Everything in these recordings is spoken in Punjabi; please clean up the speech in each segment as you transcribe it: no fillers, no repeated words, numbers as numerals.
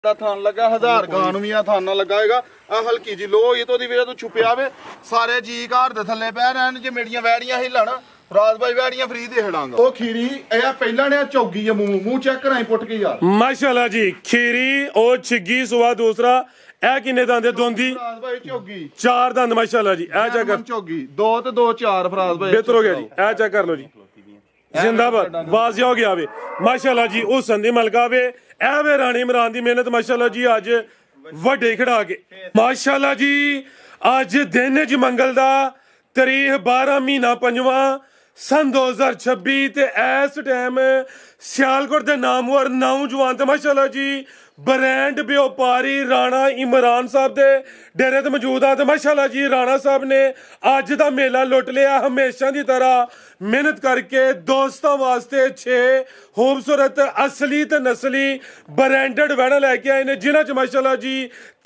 थान लगा 1000 गानवियां थाना लगाएगा आ हल्की जी लो ये तो दी वजह तो छुपया वे सारे जी घर दे थल्ले पै रहन जे मेरियां वैड़ियां हिलन राज भाई वैड़ियां फ्री दे छड़ांगा ओ खीरी ए पहला ने चौगी है मुंह चेक कराई पुट के यार माशाल्लाह जी खीरी और छिग्गी सुवा दूसरा ए किन्ने दंद दोंदी राज भाई चौगी चार दंद माशाल्लाह जी ए चेक कर चौगी 2 ते 2 4 फराज भाई बेहतर हो गया जी ए चेक कर लो जी जिंदाबाद वाजिया हो गया वे माशाल्लाह जी हुसन दी मलका वे ए वे रानी इमरान दी मेहनत माशाल्लाह जी अज वड्डे खड़ा के माशाल्लाह जी अज दिन ज मंगल दा तारीख 12 महीना 5वां सन 2026 ते इस टाइम सियालकोट दे नामवर नौजवान ते माशाल्लाह जी ब्रांड व्यापारी राणा इमरान साहब दे डेरे ते मौजूद आ ते माशाल्लाह जी राणा साहब ने अज दा मेला लुट लिया हमेशा दी तरह मेहनत करके दोस्तों वास्ते 6 खूबसूरत असली ते नस्ली ब्रांडेड वैड़ा लैके आए ने जिन्हां च माशाल्लाह जी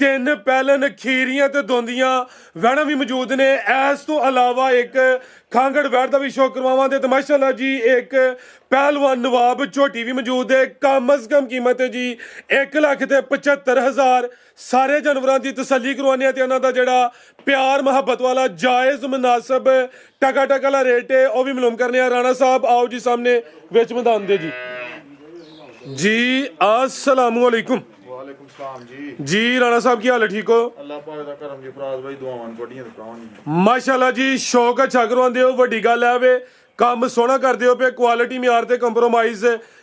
3 पैलन खीरियां ते दोंदियां वैड़ा भी मौजूद ने इस तो अलावा एक खांगड़ वैड़ दा भी शो करवावांगे ते माशाल्लाह जी एक पहलवान नवाब झोटी भी मौजूद है कम अज कम कीमत है जी 1,75,000 सारे जानवरों की तसल्ली करवाने ते उन्हां दा जेड़ा प्यार मुहब्बत वाला जायज़ मुनासिब टका टका वाला रेट है वह भी मालूम करने राणा साहब आओ जी सामने विच मैदान दे जी अस्सलाम वालेकुम वालेकुम सलाम जी जी राणा साहब की हाल है ठीक हो अल्लाह पाक दा करम जी फराज भाई दुआवां तुहाडियां ते भरावां माशाल्लाह जी शौक अच्छा करवांदे हो वड्डी गल है वे काम सोहना करदे हो पे क्वालिटी म्यार ते कंप्रोमाइज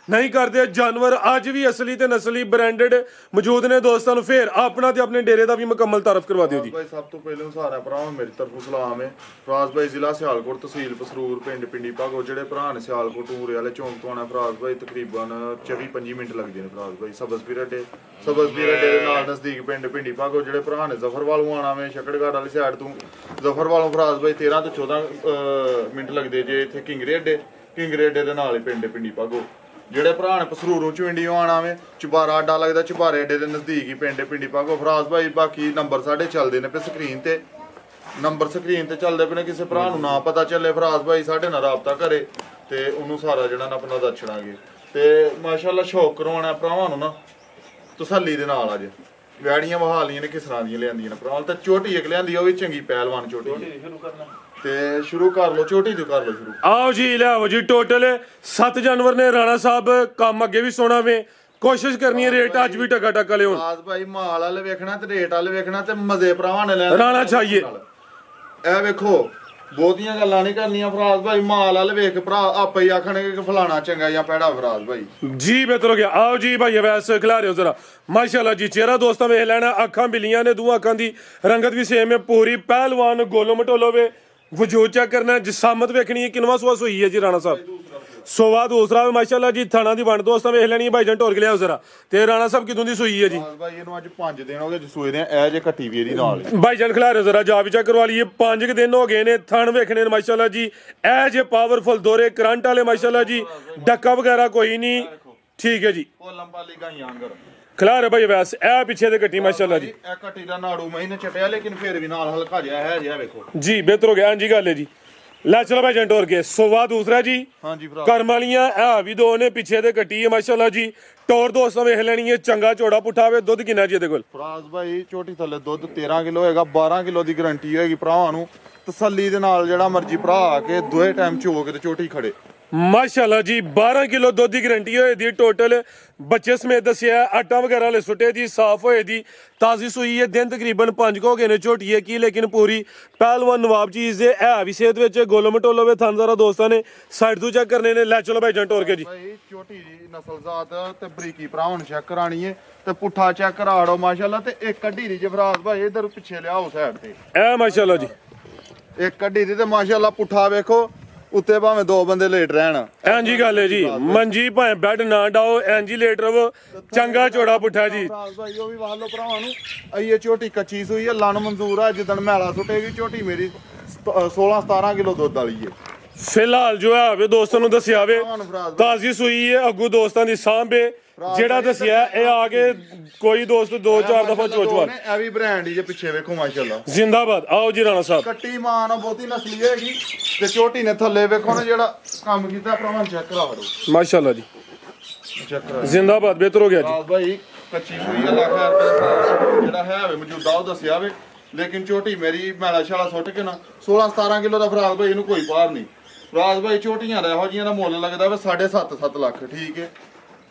नहीं करते जानवर अज भी असली ते नस्ली ब्रांडेड मौजूद ने दोस्तों नूं फिर अपना ते अपने डेरे दा भी मुकम्मल तारफ करवा दिओ जी भाई सब तो पहले सारा भरावां मेरी तरफों सलाम है फराज भाई जिला सियालकोट तहसील पसरूर पिंड पिंडी भागो जेड़े भरा ने सियालकोट टूरे वाले चौंक तो आना फराज भाई तकरीबन 24-25 मिनट लगदे ने फराज भाई सब्ज़पीर अड्डे दे नाल नजदीक पिंड पिंडी भागो जेड़े भरा ने जफरवाल आना वे शकड़गढ़ वाली साइड तो जफरवालों फराज भाई 13 तो 14 मिनट लगदे जे इत्थे किंगरे अड्डे दे नाल ही पिंड पिंडी भागो ਜਿਹੜੇ ਭਰਾ ਨੇ ਪਸਰੂਰੋਂ ਚਵਿੰਡੀਓ ਆਣਾ ਵੇ ਚੁਬਾਰਾ ਅੱਡਾ ਲੱਗਦਾ ਚੁਬਾਰੇ ਅੱਡੇ ਦੇ ਨਜ਼ਦੀਕ ਹੀ ਪਿੰਡ ਪਿੰਡੀ ਪਾਗੋ ਫਰਾਜ਼ ਭਾਈ ਬਾਕੀ ਨੰਬਰ ਸਾਡੇ ਚੱਲਦੇ ਨੇ ਪੇ ਸਕਰੀਨ ਤੇ ਨੰਬਰ ਸਕਰੀਨ ਤੇ ਚੱਲਦੇ ਪਏ ਨੇ ਕਿਸੇ ਭਰਾ ਨੂੰ ਨਾ ਪਤਾ ਚੱਲੇ ਫਰਾਜ਼ ਭਾਈ ਸਾਡੇ ਨਾਲ ਰਾਬਤਾ ਕਰੇ ਤੇ ਉਹਨੂੰ ਸਾਰਾ ਜਿਹੜਾ ਨਾ ਆਪਣਾ ਦੱਸਣਾਗੇ ਤੇ ਮਾਸ਼ਾਅੱਲਾ ਸ਼ੌਕ ਕਰਵਾਉਣਾ ਭਰਾਵਾਂ ਨੂੰ ਨਾ ਤਸੱਲੀ ਦੇ ਨਾਲ ਅੱਜ ਵੈੜੀਆਂ ਵਹਾ ਲੀਆਂ ਨੇ ਕਿਸ ਤਰ੍ਹਾਂ ਦੀਆਂ ਲਿਆਂਦੀਆਂ ਨੇ ਭਰਾਵਾਂ ਤੇ ਛੋਟੀ ਇੱਕ ਲਿਆਂਦੀ ਉਹ ਵੀ ਚੰਗੀ ਪਹਿਲਵਾਨ ਛੋਟੀ ਤੇ ਸ਼ੁਰੂ ਕਰ ਲਓ ਛੋਟੀ ਤੋਂ ਕਰ ਲਓ ਸ਼ੁਰੂ आओ जी लियाओ जी टोटल 7 जानवर ने राणा साहब काम अगे भी सोना वे कोशिश करनी है रेट अज भी टका टका ले ਫਰਾਜ਼ ਭਾਈ ਮਾਲ ਵਾਲੇ ਵੇਖਣਾ ਤੇ ਰੇਟ ਵਾਲੇ ਵੇਖਣਾ ਤੇ ਮਜ਼ੇ ਭਰਾਵਾਂ ਨੇ ਲੈਣਾ ਰਾਣਾ ਚਾਹੀਏ ਇਹ ਵੇਖੋ ਬਹੁਤੀਆਂ ਗੱਲਾਂ ਨਹੀਂ ਕਰਨੀਆਂ ਫਰਾਜ਼ ਭਾਈ ਮਾਲ ਵਾਲੇ ਵੇਖ ਭਰਾ ਆਪੇ ਹੀ ਆਖਣਗੇ ਕਿ ਫਲਾਣਾ ਚੰਗਾ ਜਾਂ ਪੈੜਾ ਫਰਾਜ਼ ਭਾਈ जी बेहतर हो गया आओ जी भाई वैसे खिला रहे हो जरा माशाल्लाह जी चेहरा दोस्तों वेख लेना अखां बिलियां ने दूं अखां दी रंगत भी सेम है पूरी पहलवान गोलो मटोलो वे वजूद चेक करना है जिसामत वेखनी है किनवा सुआ सोई है जी राणा साहब सोवा दूसरा माशाल्लाह जी थाना दी वंड दोस्तों वेख लेनी है भाईजान टोर के लिया जरा ते राणा साहब किदों दी सोई है जी ਭਾਈ ਇਹਨੂੰ ਅੱਜ 5 ਦਿਨ ਹੋ ਗਏ ਜਸੂਏ ਦੇ ਇਹ ਜੇ ਕੱਟੀ ਵੀ ਇਹਦੀ ਨਾਲ भाईजान खिला रहे हो जरा जा भी चेक करवा लिए 5 दिन हो गए ने थन वेखने ने माशाल्लाह जी ए जे पावरफुल दोरे करंट वाले माशाल्लाह जी डक्का वगैरह कोई नहीं ठीक है जी ਕੋਲਮ ਪਾਲੀ ਗਾਈਆਂ ਅੰਦਰ खिला रहे भाई वैसे ए पीछे दे कट्टी माशाल्लाह जी ਇਹ ਕੱਟੀ ਦਾ ਨਾੜੂ ਮਹੀਨੇ ਚਟਿਆ ਲੇਕਿਨ ਫਿਰ ਵੀ ਨਾਲ ਹਲਕਾ ਜਿਹਾ ਹੈ ਜਿਹਾ ਵੇਖੋ जी बेहतर हो गया हाँ जी गल है जी लै चलो भाई टोर के सोवा दूसरा जी ਹਾਂਜੀ ਭਰਾ करम वालियां है भी दो ने पीछे दे कट्टी है माशाल्लाह जी टोर दोस्तों वेख लेनी है चंगा चौड़ा पुठा वे दुध किन्ना जी ਇਹਦੇ ਕੋਲ ਫਰਾਜ਼ ਭਾਈ ਛੋਟੀ ਥੱਲੇ ਦੁੱਧ 13 ਕਿਲੋ ਹੋਏਗਾ 12 ਕਿਲੋ ਦੀ ਗਾਰੰਟੀ ਹੋਏਗੀ ਭਰਾਵਾਂ ਨੂੰ ਤਸੱਲੀ ਦੇ ਨਾਲ ਜਿਹੜਾ ਮਰਜ਼ੀ ਭਰਾ ਆ ਕੇ ਦੋਏ ਟਾਈਮ ਚੋ ਕੇ ਤੇ ਛੋਟੀ ਖੜੇ माशाल्लाह जी 12 किलो दुध की गारंटी होए दी टोटल बच्चे समेत दसिया आटा वगैरह ले सुटे दी साफ होए दी ताजी सूई है दिन तकरीबन 5 को गए ने झोटी है की लेकिन पूरी पहलवान नवाब चीज है भी सेहत विच गोलो मटोलो वे थन जरा दोस्तां ने साइड तो चेक करने ने ले चलो भाई जंट और के जी ਭਾਈ ਛੋਟੀ ਜੀ ਨਸਲਜ਼ਾਤ ਤੇ ਬਰੀਕੀ ਭਰਾਵਾਂ ਨੂੰ ਚੈੱਕ ਕਰਾਣੀ ਹੈ ਤੇ ਪੁੱਠਾ ਚੈੱਕ ਕਰਾੜੋ ਮਾਸ਼ਾਅੱਲਾ ਤੇ ਇੱਕ ਕੱਢੀ ਦੀ ਜਫਰਾਜ਼ ਭਾਈ ਇਧਰ ਪਿੱਛੇ ਲਿਆਓ ਸਾਈਡ ਤੇ ए माशाल्लाह जी ਇੱਕ ਕੱਢੀ ਦੀ ਤੇ ਮਾਸ਼ਾਅੱਲਾ ਪੁੱਠਾ ਵੇਖੋ ਉੱਤੇ ਭਾਵੇਂ ਦੋ ਬੰਦੇ ਲੇਟ ਰਹਿਣ एंजी गल है जी मंजी भाए बेड ना डाओ एंजी लेट रहो चंगा चौड़ा पुठा जी ਫਰਾਜ਼ ਭਾਈ ਉਹ ਵੀ ਵਾਹ ਲੋ ਭਰਾਵਾਂ ਨੂੰ ਇਹ ਛੋਟੀ ਕੱਚੀ ਸੂਈ ਹੈ ਲਨ ਮਨਜ਼ੂਰ ਆ ਜਿੱਦਣ ਮੈਲਾ ਸੁੱਟੇਗੀ ਝੋਟੀ ਮੇਰੀ 16-17 ਕਿਲੋ ਦੁੱਧ ਵਾਲੀ ਹੈ फिलहाल जो है वे दोस्तों ਨੂੰ ਦੱਸਿਆ ਵੇ ਤਾਜ਼ੀ ਸੂਈ ਹੈ ਅੱਗੂ ਦੋਸਤਾਂ ਦੀ ਸਾਂਭੇ ਜਿਹੜਾ ਦੱਸਿਆ ਇਹ ਆ ਕੇ ਕੋਈ ਦੋਸਤ 2-4 ਦਫਾ ਚੋਚਵਾ ਇਹ ਵੀ ਬ੍ਰਾਂਡ ਹੀ ਜੇ ਪਿੱਛੇ ਵੇਖੋ ਮਾਸ਼ਾਅੱਲਾ जिंदाबाद आओ जी राणा साहब ਕੱਟੀ ਮਾਂ ਨਾਲ ਬਹੁਤੀ ਨਸਲੀ ਹੈਗੀ ਤੇ ਛੋਟੀ ਨੇ ਥੱਲੇ ਵੇਖੋ ਨਾ ਜਿਹੜਾ ਕੰਮ ਕੀਤਾ ਭਰਾਵਾਂ ਚੈੱਕ ਕਰਾ ਲਓ माशाल्लाह जी ਚੈੱਕ ਕਰਾ जिंदाबाद बेहतर हो गया जी ਭਾਈ 25 ਸੂਈ ਆ, ਲੱਖ ਰੁਪਏ ਜਿਹੜਾ ਹੈ ਵੇ ਮੌਜੂਦਾ ਉਹ ਦੱਸਿਆ ਵੇ। ਲੇਕਿਨ ਝੋਟੀ ਮੇਰੀ ਮੈਲਾ ਛਾਲਾ ਸੁੱਟ ਕੇ ਨਾ 16-17 ਕਿਲੋ ਦਾ ਫਰਾਜ਼ ਭਾਈ ਇਹਨੂੰ ਕੋਈ ਪਾਰ ਨਹੀਂ। ਫਰਾਜ਼ ਭਾਈ ਝੋਟੀਆਂ ਦਾ ਇਹੋ ਜਿਹੀਆਂ ਦਾ ਮੁੱਲ ਲੱਗਦਾ ਵੇ 7.5 ਲੱਖ। ਠੀਕ ਹੈ,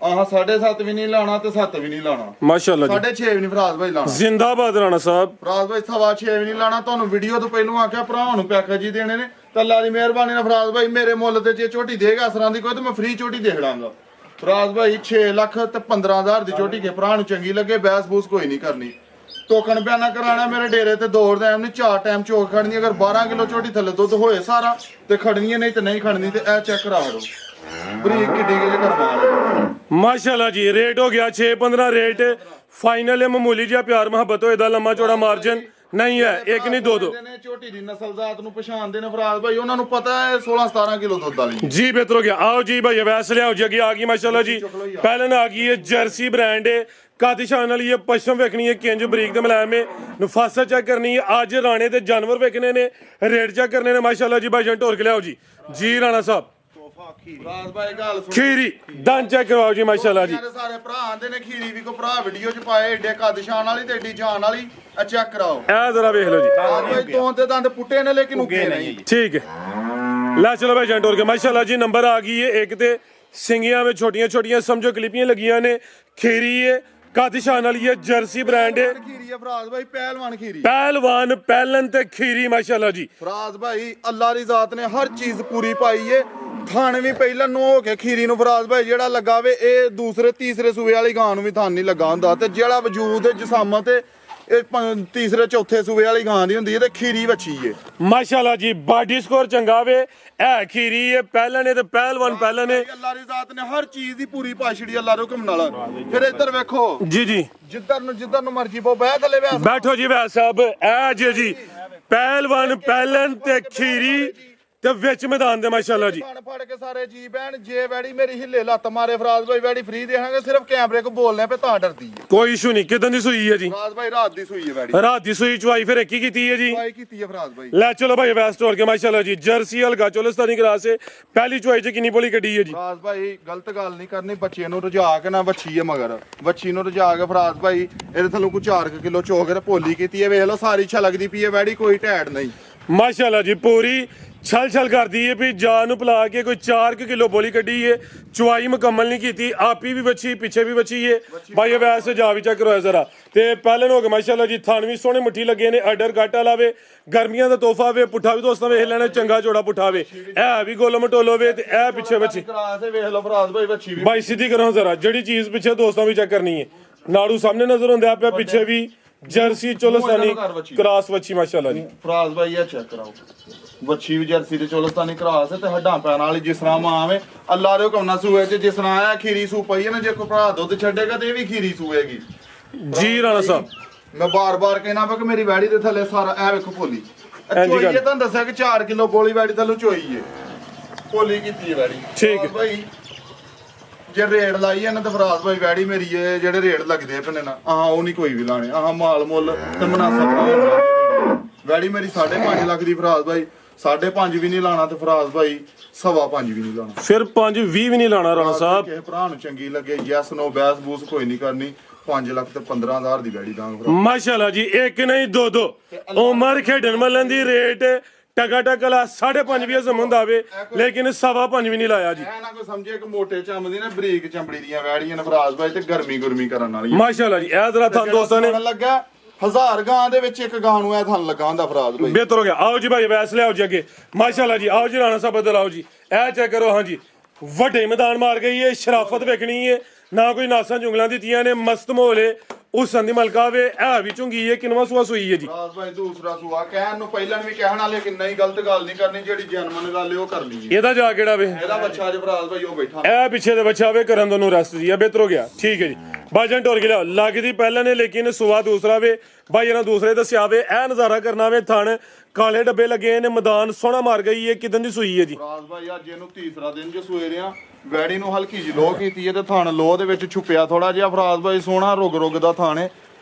ਆਹ 7.5 ਵੀ ਨਹੀਂ ਲਾਣਾ ਤੇ 7 ਵੀ ਨਹੀਂ ਲਾਣਾ। ਮਾਸ਼ਾਅੱਲਾ ਜੀ 6.5 ਵੀ ਨਹੀਂ ਫਰਾਜ਼ ਭਾਈ ਲਾਣਾ। ਜ਼ਿੰਦਾਬਾਦ ਰਾਣਾ ਸਾਹਿਬ। ਫਰਾਜ਼ ਭਾਈ 6.5 ਵੀ ਨਹੀਂ ਲਾਣਾ। ਤੁਹਾਨੂੰ ਵੀਡੀਓ ਤੋਂ ਪਹਿਲਾਂ ਆਖਿਆ ਭਰਾਵਾਂ ਨੂੰ ਪੈਕੇਜ ਹੀ ਦੇਣੇ ਨੇ, ਤਾਂ ਅੱਲਾ ਦੀ ਮਿਹਰਬਾਨੀ ਨਾਲ ਫਰਾਜ਼ ਭਾਈ ਮੇਰੇ ਮੁੱਲ ਤੇ ਜੇ ਝੋਟੀ ਦੇਗਾ ਅਸਰਾਂ ਦੀ ਕੋਈ ਤੇ ਮੈਂ ਫ੍ਰੀ ਝੋਟੀ ਦੇ ਖੜਾਂਗਾ। ਫਰਾਜ਼ ਭਾਈ 6 ਲੱਖ ਤੇ 15,000 ਦੀ ਝੋਟੀ ਕੇ ਭਰਾ ਨੂੰ ਚੰਗੀ ਲੱਗੇ, ਬੈਸ ਬੂਸ ਕੋਈ ਨਹੀਂ ਕਰਨੀ। ਟੋਕਨ ਬਿਆਨਾ ਕਰਾਣਾ ਮੇਰੇ ਡੇਰੇ ਤੇ ਦੌੜ ਦਾ ਐਮ ਨਹੀਂ 4 ਟਾਈਮ ਚੋਕ ਖੜਨੀ। ਅਗਰ 12 ਕਿਲੋ ਝੋਟੀ ਥੱਲੇ ਦੁੱਧ ਹੋਏ ਸਾਰਾ ਤੇ ਖੜਨੀ ਹੈ, ਨਹੀਂ ਤੇ ਨਹੀਂ ਖੜਨੀ। ਤੇ ਇਹ ਚੈੱਕ ਕਰਾ ਲਓ ਬਰੀਕ ਕਿੱਡੀ ਜੇ ਕਰਮਾਲ। ਮਾਸ਼ਾਅੱਲਾ ਜੀ ਰੇਟ ਹੋ ਗਿਆ 6-15 ਰੇਟ ਫਾਈਨਲ ਹੈ। ਮਾਮੂਲੀ ਜਿਹਾ ਪਿਆਰ ਮੁਹੱਬਤ ਹੋਏ ਦਾ ਲੰਮਾ ਚੌੜਾ ਮਾਰਜਨ ਨਹੀਂ ਹੈ, ਇੱਕ ਨਹੀਂ ਦੋ। ਝੋਟੀ ਦੀ ਨਸਲ ਜ਼ਾਤ ਨੂੰ ਪਛਾਣਦੇ ਨੇ ਫਰਾਜ਼ ਭਾਈ, ਉਹਨਾਂ ਨੂੰ ਪਤਾ ਹੈ 16-17 ਕਿਲੋ ਦੁੱਧ ਵਾਲੀ ਜੀ। ਬਿਹਤਰ ਹੋ ਗਿਆ। ਆਓ ਜੀ ਭਾਈ ਵੈਸ ਲਿਆਓ ਜੀ, ਅੱਗੇ ਆ ਗਈ ਮਾਸ਼ਾਅੱਲਾ ਜੀ। ਪਹਿਲਾਂ ਆ ਗਈ ਹੈ ਜਰਸੀ ਬ੍ਰਾਂਡ ਹੈ, ਕਾਦੀਸ਼ਾਨ ਵਾਲੀ ਇਹ ਪਸ਼ਮ ਵੇਖਣੀ ਹੈ, ਕਿੰਜ ਬਰੀਕ ਤੇ ਮੁਲਾਇਮ ਹੈ, ਨਫਾਸਤ ਚੈੱਕ ਕਰਨੀ ਹੈ। ਅੱਜ ਰਾਣੇ ਤੇ ਜਾਨਵਰ ਵੇਖਣੇ ਨੇ, ਰੇਟ ਚੈੱਕ ਕਰਨੇ ਨੇ ਮਾਸ਼ਾਅੱਲਾ ਜੀ। ਭਾਈ ਢੋਰ ਕੇ ਲਿਆਓ ਜੀ ਰਾਣਾ ਸਾਹਿਬ। ਫਰਾਜ਼ ਭਾਈ ਗੱਲ ਸੁਣ, ਖੀਰੀ ਦੰਦ ਚੈੱਕ ਕਰਵਾਓ ਜੀ ਮਾਸ਼ਾਅੱਲਾ ਜੀ। ਸਾਰੇ ਭਰਾ ਆਂਦੇ ਨੇ ਖੀਰੀ ਵੀ ਕੋ ਭਰਾ ਵੀਡੀਓ ਚ ਪਾਏ, ਏਡੇ ਕਾਦਸ਼ਾਨ ਵਾਲੀ ਤੇ ਏਡੀ ਜਾਨ ਵਾਲੀ। ਆ ਚੈੱਕ ਕਰਾਓ, ਇਹ ਜ਼ਰਾ ਵੇਖ ਲਓ ਜੀ। ਭਾਈ ਤੋਂ ਤੇ ਦੰਦ ਪੁੱਟੇ ਨੇ ਲੇਕਿਨ ਉੱਗੇ ਨਹੀਂ। ਠੀਕ ਹੈ ਲੈ ਚਲੋ ਭਾਈ ਜੰਟੋਰ ਕੇ ਮਾਸ਼ਾਅੱਲਾ ਜੀ। ਨੰਬਰ ਆ ਗਈ ਹੈ ਇੱਕ ਤੇ ਸਿੰਗੀਆਂ ਵਿੱਚ ਛੋਟੀਆਂ ਛੋਟੀਆਂ ਸਮਝੋ ਕਲਿਪੀਆਂ ਲੱਗੀਆਂ ਨੇ। ਖੀਰੀ ਹੈ ਕਾਦੀਸ਼ਾਨ ਵਾਲੀ ਹੈ, ਜਰਸੀ ਬ੍ਰਾਂਡ ਹੈ। ਖੀਰੀ ਹੈ ਫਰਾਜ਼ ਭਾਈ, ਪਹਿਲਵਾਨ ਖੀਰੀ, ਪਹਿਲਵਾਨ ਪਹਿਲਨ ਤੇ ਖੀਰੀ ਮਾਸ਼ਾਅੱਲਾ ਜੀ। ਫਰਾਜ਼ ਭਾਈ ਅੱਲਾ ਦੀ ਜ਼ਾਤ ਨੇ ਹਰ ਚੀਜ਼ ਪੂਰੀ ਪਾਈ ਏ। ਥਣ ਵੀ ਪਹਿਲਾਂ ਨੂੰ ਹੋ ਕੇ ਖੀਰੀ ਨੂੰ ਫਰਾਜ਼ ਭਾਈ ਜਿਹੜਾ ਲੱਗਾ ਵੇ, ਇਹ ਦੂਸਰੇ ਤੀਸਰੇ ਸੂਏ ਵਾਲੀ ਗਾਂ ਨੂੰ ਵੀ ਥਣ ਨਹੀਂ ਲੱਗਾ ਹੁੰਦਾ। ਤੇ ਜਿਹੜਾ ਵਜੂਦ ਹੈ ਜਸਾਮਤ ਹੈ ਇਹ ਤੀਸਰੇ ਚੌਥੇ ਸੂਏ ਵਾਲੀ ਗਾਂ ਦੀ ਹੁੰਦੀ ਹੈ। ਤੇ ਖੀਰੀ ਵੱਛੀ ਏ ਮਾਸ਼ਾਅੱਲਾ ਜੀ। ਬਾਡੀ ਸਕੋਰ ਚੰਗਾ ਵੇ, ਇਹ ਖੀਰੀ ਹੈ ਪਹਿਲਨ ਹੈ ਤੇ ਪਹਿਲਵਾਨ ਪਹਿਲਨ ਹੈ। ਅੱਲਾ ਦੀ ਜ਼ਾਤ ਨੇ ਹਰ ਚੀਜ਼ ਦੀ ਪੂਰੀ ਪਾਸ਼ੜੀ ਅੱਲਾ ਦੇ ਹੁਕਮ ਨਾਲ। ਫਿਰ ਇੱਧਰ ਵੇਖੋ ਜੀ ਜਿੱਧਰ ਨੂੰ ਮਰਜੀ ਪੋ ਬਹਿ ਥੱਲੇ ਬਹਿ ਬੈਠੋ ਜੀ ਵੈਸ ਸਾਹਿਬ। ਇਹ ਜੀ ਪਹਿਲਵਾਨ ਪਹਿਲਨ ਤੇ ਖੀਰੀ ਤੇ ਵਿੱਚ ਮੈਦਾਨ ਦੇ ਮਾਸ਼ਾਅੱਲਾ ਜੀ। ਫੜ ਕੇ ਸਾਰੇ ਜੀ ਬਹਿਣ। ਜੇ ਵੈੜੀ ਮੇਰੀ ਹਿੱਲੇ ਲੱਤ ਮਾਰੇ ਫਰਾਜ਼ ਭਾਈ ਵੈੜੀ ਫ੍ਰੀ ਦੇਹਾਂਗੇ, ਸਿਰਫ ਕੈਮਰੇ ਕੋ ਬੋਲਨੇ ਪੇ ਤਾਂ ਡਰਦੀ ਹੈ। ਕੋਈ ਇਸ਼ੂ ਨਹੀਂ। ਕਿਦਾਂ ਦੀ ਸੂਈ ਹੈ ਜੀ? ਫਰਾਜ਼ ਭਾਈ ਰਾਤ ਦੀ ਸੂਈ ਹੈ ਵੈੜੀ। ਰਾਤ ਦੀ ਸੂਈ ਚੁਆਈ ਫਿਰ ਇੱਕ ਹੀ ਕੀਤੀ ਹੈ ਜੀ। ਚੁਆਈ ਕੀਤੀ ਹੈ ਫਰਾਜ਼ ਭਾਈ। ਲੈ ਚਲੋ ਭਾਈ ਵੈਸਟ ਹੋ ਕੇ ਮਾਸ਼ਾਅੱਲਾ ਜੀ। ਜਰਸੀ ਹਲਕਾ ਚੋਲਸਤਾਨੀ ਕਰਾਸ ਹੈ। ਪਹਿਲੀ ਚੁਆਈ ਚ ਕਿੰਨੀ ਬੋਲੀ ਕੱਢੀ ਹੈ ਜੀ? ਫਰਾਜ਼ ਭਾਈ ਗਲਤ ਗੱਲ ਨਹੀਂ ਕਰਨੀ, ਬੱਚੇ ਨੂੰ ਰਜਾ ਕੇ ਨਾ ਵੱਛੀ ਹੈ ਮਗਰ ਵੱਛੀ ਨੂੰ ਰਜਾ ਕੇ ਫਰਾਜ਼ ਭਾਈ ਇਹਦੇ ਥੱਲੋਂ ਕੋ 4 ਕਿਲੋ ਚੋਕ ਤੇ ਭੋਲੀ ਕੀਤੀ ਹੈ। ਵੇਖ ਲਓ ਸਾਰੀ ਛਲਕਦੀ ਪਈ ਹੈ ਵੈੜੀ, ਕੋਈ ਢੈੜ ਨਹੀਂ ਮਾਸ਼ਾਅੱਲਾ ਜੀ। ਪੂਰੀ ਛਲ ਕਰਦੀ ਹੈ ਵੀ ਜਾਨ ਨੂੰ ਪਿਲਾ ਕੇ ਕੋਈ 4 ਕਿਲੋ ਬੋਲੀ ਕੱਢੀ ਹੈ। ਚੁਆਈ ਮੁਕੰਮਲ ਨਹੀਂ ਕੀਤੀ, ਆਪੀ ਵੀ ਬੱਚੀ ਪਿੱਛੇ ਵੀ ਬੱਚੀ ਹੈ ਭਾਈ। ਵੈਸੇ ਜਾ ਵੀ ਚੈੱਕ ਕਰਵਾਇਆ ਜ਼ਰਾ। ਤੇ ਪਹਿਲੇ ਹੋ ਗਏ ਮਾਸ਼ਾਅੱਲਾ ਜੀ। ਥਣ ਵੀ ਸੋਹਣੇ ਮੁੱਠੀ ਲੱਗੇ ਨੇ, ਆਰਡਰ ਕਾਟਾ ਲਾਵੇ, ਗਰਮੀਆਂ ਦਾ ਤੋਹਫਾ ਵੇ। ਪੁੱਠਾ ਵੀ ਦੋਸਤਾਂ ਵੇਖ ਲੈਣਾ, ਚੰਗਾ ਜੋੜਾ ਪੁੱਠਾ ਵੇ। ਇਹ ਵੀ ਗੋਲ ਮਟੋਲੋ ਵੇ ਤੇ ਇਹ ਪਿੱਛੇ ਬੱਚੀ। ਵੇਖ ਲਓ ਫਰਾਜ਼ ਭਾਈ ਵੱਛੀ ਵੀ ਭਾਈ ਸਿੱਧੀ ਕਰੋ ਜ਼ਰਾ। ਜਿਹੜੀ ਚੀਜ਼ ਪਿੱਛੇ ਦੋਸਤਾਂ ਵੀ ਚੈੱਕ ਕਰਨੀ ਹੈ। ਨਾੜੂ ਸਾਹਮਣੇ ਨਜ਼ਰ ਹੁੰਦੇ ਆਪੇ, ਪਿੱਛੇ ਵੀ ਜਰਸੀ ਚੋਲਸਤਾਨੀ ਕ੍ਰਾਸ ਵੱਛੀ ਮਾਸ਼ਾਅੱਲਾ ਜੀ। ਫਰਾਜ਼ ਭਾਈ ਇਹ ਚੈੱਕ ਕਰਾਓ, ਵੱਛੀ ਵੀ ਜਰਸੀ ਤੇ ਚੋਲਸਤਾਨੀ ਕ੍ਰਾਸ ਹੈ ਤੇ ਹੱਡਾਂ ਪੈਰਾਂ ਵਾਲੀ। ਜਿਸ ਤਰ੍ਹਾਂ ਮਾਂ ਵੇ ਅੱਲਾ ਦੇ ਹੁਕਮ ਨਾਲ ਸੂਏ ਚ ਜਿਸ ਤਰ੍ਹਾਂ ਆਇਆ ਖੀਰੀ ਸੂ ਪਈ ਹੈ ਨਾ, ਜੇ ਕੋਈ ਭਰਾ ਦੁੱਧ ਛੱਡੇਗਾ ਤੇ ਇਹ ਵੀ ਖੀਰੀ ਸੂਏਗੀ ਜੀ ਰਾਣਾ ਸਾਹਿਬ। ਮੈਂ ਬਾਰ-ਬਾਰ ਕਹਿਣਾ ਵਾ ਕਿ ਮੇਰੀ ਵੈੜੀ ਦੇ ਥੱਲੇ ਸਾਰਾ ਇਹ ਵੇਖੋ ਭੋਲੀ ਚੋਈ ਹੈ। ਤੁਹਾਨੂੰ ਦੱਸਿਆ ਕਿ 4 ਕਿਲੋ ਬੋਲੀ ਵੈੜੀ ਥੱਲੋਂ ਚੋਈ ਹੈ, ਭੋਲੀ ਕੀਤੀ ਹੈ ਵੈੜੀ। ਠੀਕ ਹੈ ਭਾਈ ਜੇ ਰੇਡ ਲਾਈ ਹੈ ਨਾ ਤਾਂ ਫਰਾਜ਼ ਭਾਈ ਵੈੜੀ ਮੇਰੀ ਹੈ ਜਿਹੜੇ ਰੇਡ ਲੱਗਦੇ ਪਨੇ ਨਾ ਉਹ ਨਹੀਂ ਕੋਈ ਵੀ ਲਾਣੇ। ਮਾਲ ਮੁੱਲ ਤੇ ਮੁਨਾਸਬ ਵੈੜੀ ਮੇਰੀ 5.5 ਲੱਖ ਦੀ ਫਰਾਜ਼ ਭਾਈ। 5.5 ਵੀ ਨਹੀਂ ਲਾਣਾ ਤੇ ਫਰਾਜ਼ ਭਾਈ 5.25 ਵੀ ਨਹੀਂ ਲਾਣਾ। ਫਿਰ 5-20 ਵੀ ਨਹੀਂ ਲਾਣਾ ਰਾਣਾ ਸਾਹਿਬ। ਕਿਸੇ ਭਰਾ ਨੂੰ ਚੰਗੀ ਲੱਗੇ ਯੈਸ ਨੋ ਬੈਸ ਬੂਸ ਕੋਈ ਨਹੀਂ ਕਰਨੀ। 5 ਲੱਖ ਤੇ 15,000 ਦੀ ਵੈੜੀ ਦਾਂਗੇ ਮਾਸ਼ਾਅੱਲਾ ਜੀ। ਇੱਕ ਨਹੀਂ ਦੋ ਉਮਰ ਖੇਡਣ ਮੱਲਣ ਦੀ ਰੇਟ ਟਕਾ ਟਕਲਾ 5.5 ਵੀ ਜ਼ਮੁੰਦ ਆਵੇ, ਲੇਕਿਨ 5.25 ਵੀ ਨਹੀਂ ਲਾਇਆ ਜੀ। ਇਹ ਨਾ ਕੋਈ ਸਮਝੇ ਕਿ ਮੋਟੇ ਚਮੜੀ ਨੇ ਬਰੀਕ ਚਮੜੀ ਦੀਆਂ ਵੈੜੀਆਂ ਨੇ ਫਰਾਜ਼ ਭਾਈ ਤੇ ਗਰਮੀ ਕਰਨ ਵਾਲੀ ਮਾਸ਼ਾਅੱਲਾ ਜੀ। ਇਹ ਜ਼ਰਾ ਤੁਹਾਨੂੰ ਦੋਸਤਾਂ ਨੇ ਲੱਗਾ 1000 ਗਾਂ ਦੇ ਵਿੱਚ ਇੱਕ ਗਾਂ ਨੂੰ ਇਹ ਥਣ ਲੱਗਾ ਹੁੰਦਾ ਫਰਾਜ਼ ਭਾਈ। ਬਿਹਤਰ ਹੋ ਗਿਆ। ਆਓ ਜੀ ਭਾਈ ਵੈਸ ਲਿਆਓ ਜੀ ਅੱਗੇ ਮਾਸ਼ਾਅੱਲਾ ਜੀ। ਆਓ ਜੀ ਰਾਣਾ ਸਾਹਿਬ ਬਦਲ ਆਓ ਜੀ। ਇਹ ਚੈੱਕ ਕਰੋ। ਹਾਂਜੀ ਵੱਡੇ ਮੈਦਾਨ ਮਾਰ ਗਈ ਹੈ, ਸ਼ਰਾਫਤ ਵੇਖਣੀ ਹੈ, ਨਾ ਕੋਈ ਨਾਸਾਂ ਜੁੰਗਲਾਂ ਦਿੱਤੀਆਂ ਨੇ, ਮਸਤ ਮਾਹੌਲ ਹੈ। ਉਸ ਸੰਦੀ ਮਲਕਾ ਵੇ ਇਹ ਵੀ ਚੁੰਗੀ ਹੈ। ਕਿੰਨਵਾਂ ਸੂਆ ਸੂਈ ਹੈ ਜੀ? ਫਰਾਜ਼ ਭਾਈ ਦੂਸਰਾ ਸੂਆ ਕਹਿਣ ਨੂੰ ਪਹਿਲਾਂ ਵੀ ਕਹਿਣ ਵਾਲੇ ਕਿ ਨਹੀਂ ਗਲਤ ਗੱਲ ਨਹੀਂ ਕਰਨੀ, ਜਿਹੜੀ ਜਨਮਨ ਗੱਲ ਹੈ ਉਹ ਕਰ ਲਈ। ਇਹਦਾ ਜਾ ਕਿਹੜਾ ਵੇ? ਇਹਦਾ ਬੱਚਾ ਅੱਜ ਫਰਾਜ਼ ਭਾਈ ਉਹ ਬੈਠਾ ਇਹ ਪਿੱਛੇ ਦੇ ਬੱਚਾ ਵੇ ਕਰਨ ਦੋਨੋਂ ਰੈਸਟ ਜੀ। ਬਿਹਤਰ ਹੋ ਗਿਆ। ਠੀਕ ਹੈ ਜੀ। ਬਾਜਨ ਟੋਰ ਕੇ ਲਿਆਓ। ਲੱਗਦੀ ਪਹਿਲਾਂ ਨੇ ਲੇਕਿਨ ਸੂਆ ਦੂਸਰਾ ਵੇ। ਭਾਈ ਇਹਨਾਂ ਦੂਸਰੇ ਦੱਸਿਆ ਵੇ। ਇਹ ਨਜ਼ਾਰਾ ਕਰਨਾ ਵੇ। ਥਣ ਕਾਲੇ ਡੱਬੇ ਲੱਗੇ ਨੇ, ਮੈਦਾਨ ਸੋਹਣਾ ਮਾਰ ਗਈ ਹੈ। ਕਿਦਾਂ ਦੀ ਸੂਈ ਹੈ ਜੀ? ਫਰਾਜ਼ ਭਾਈ ਅੱਜ ਇਹਨੂੰ ਤੀਸਰਾ ਦਿਨ ਜੇ ਸੂਏ ਰਿਆ। ਵੈੜੀ ਨੂੰ ਹਲਕੀ ਜਿਹੀ ਲੋਹ ਕੀਤੀ ਹੈ ਤੇ ਥਣ ਲੋਹ ਦੇ ਵਿੱਚ ਛੁਪਿਆ ਥੋੜਾ ਜਿਹਾ ਫਰਾਜ਼ ਭਾਈ। ਸੋਹਣਾ ਰੁਗ ਦਾ ਥਣ ਹੈ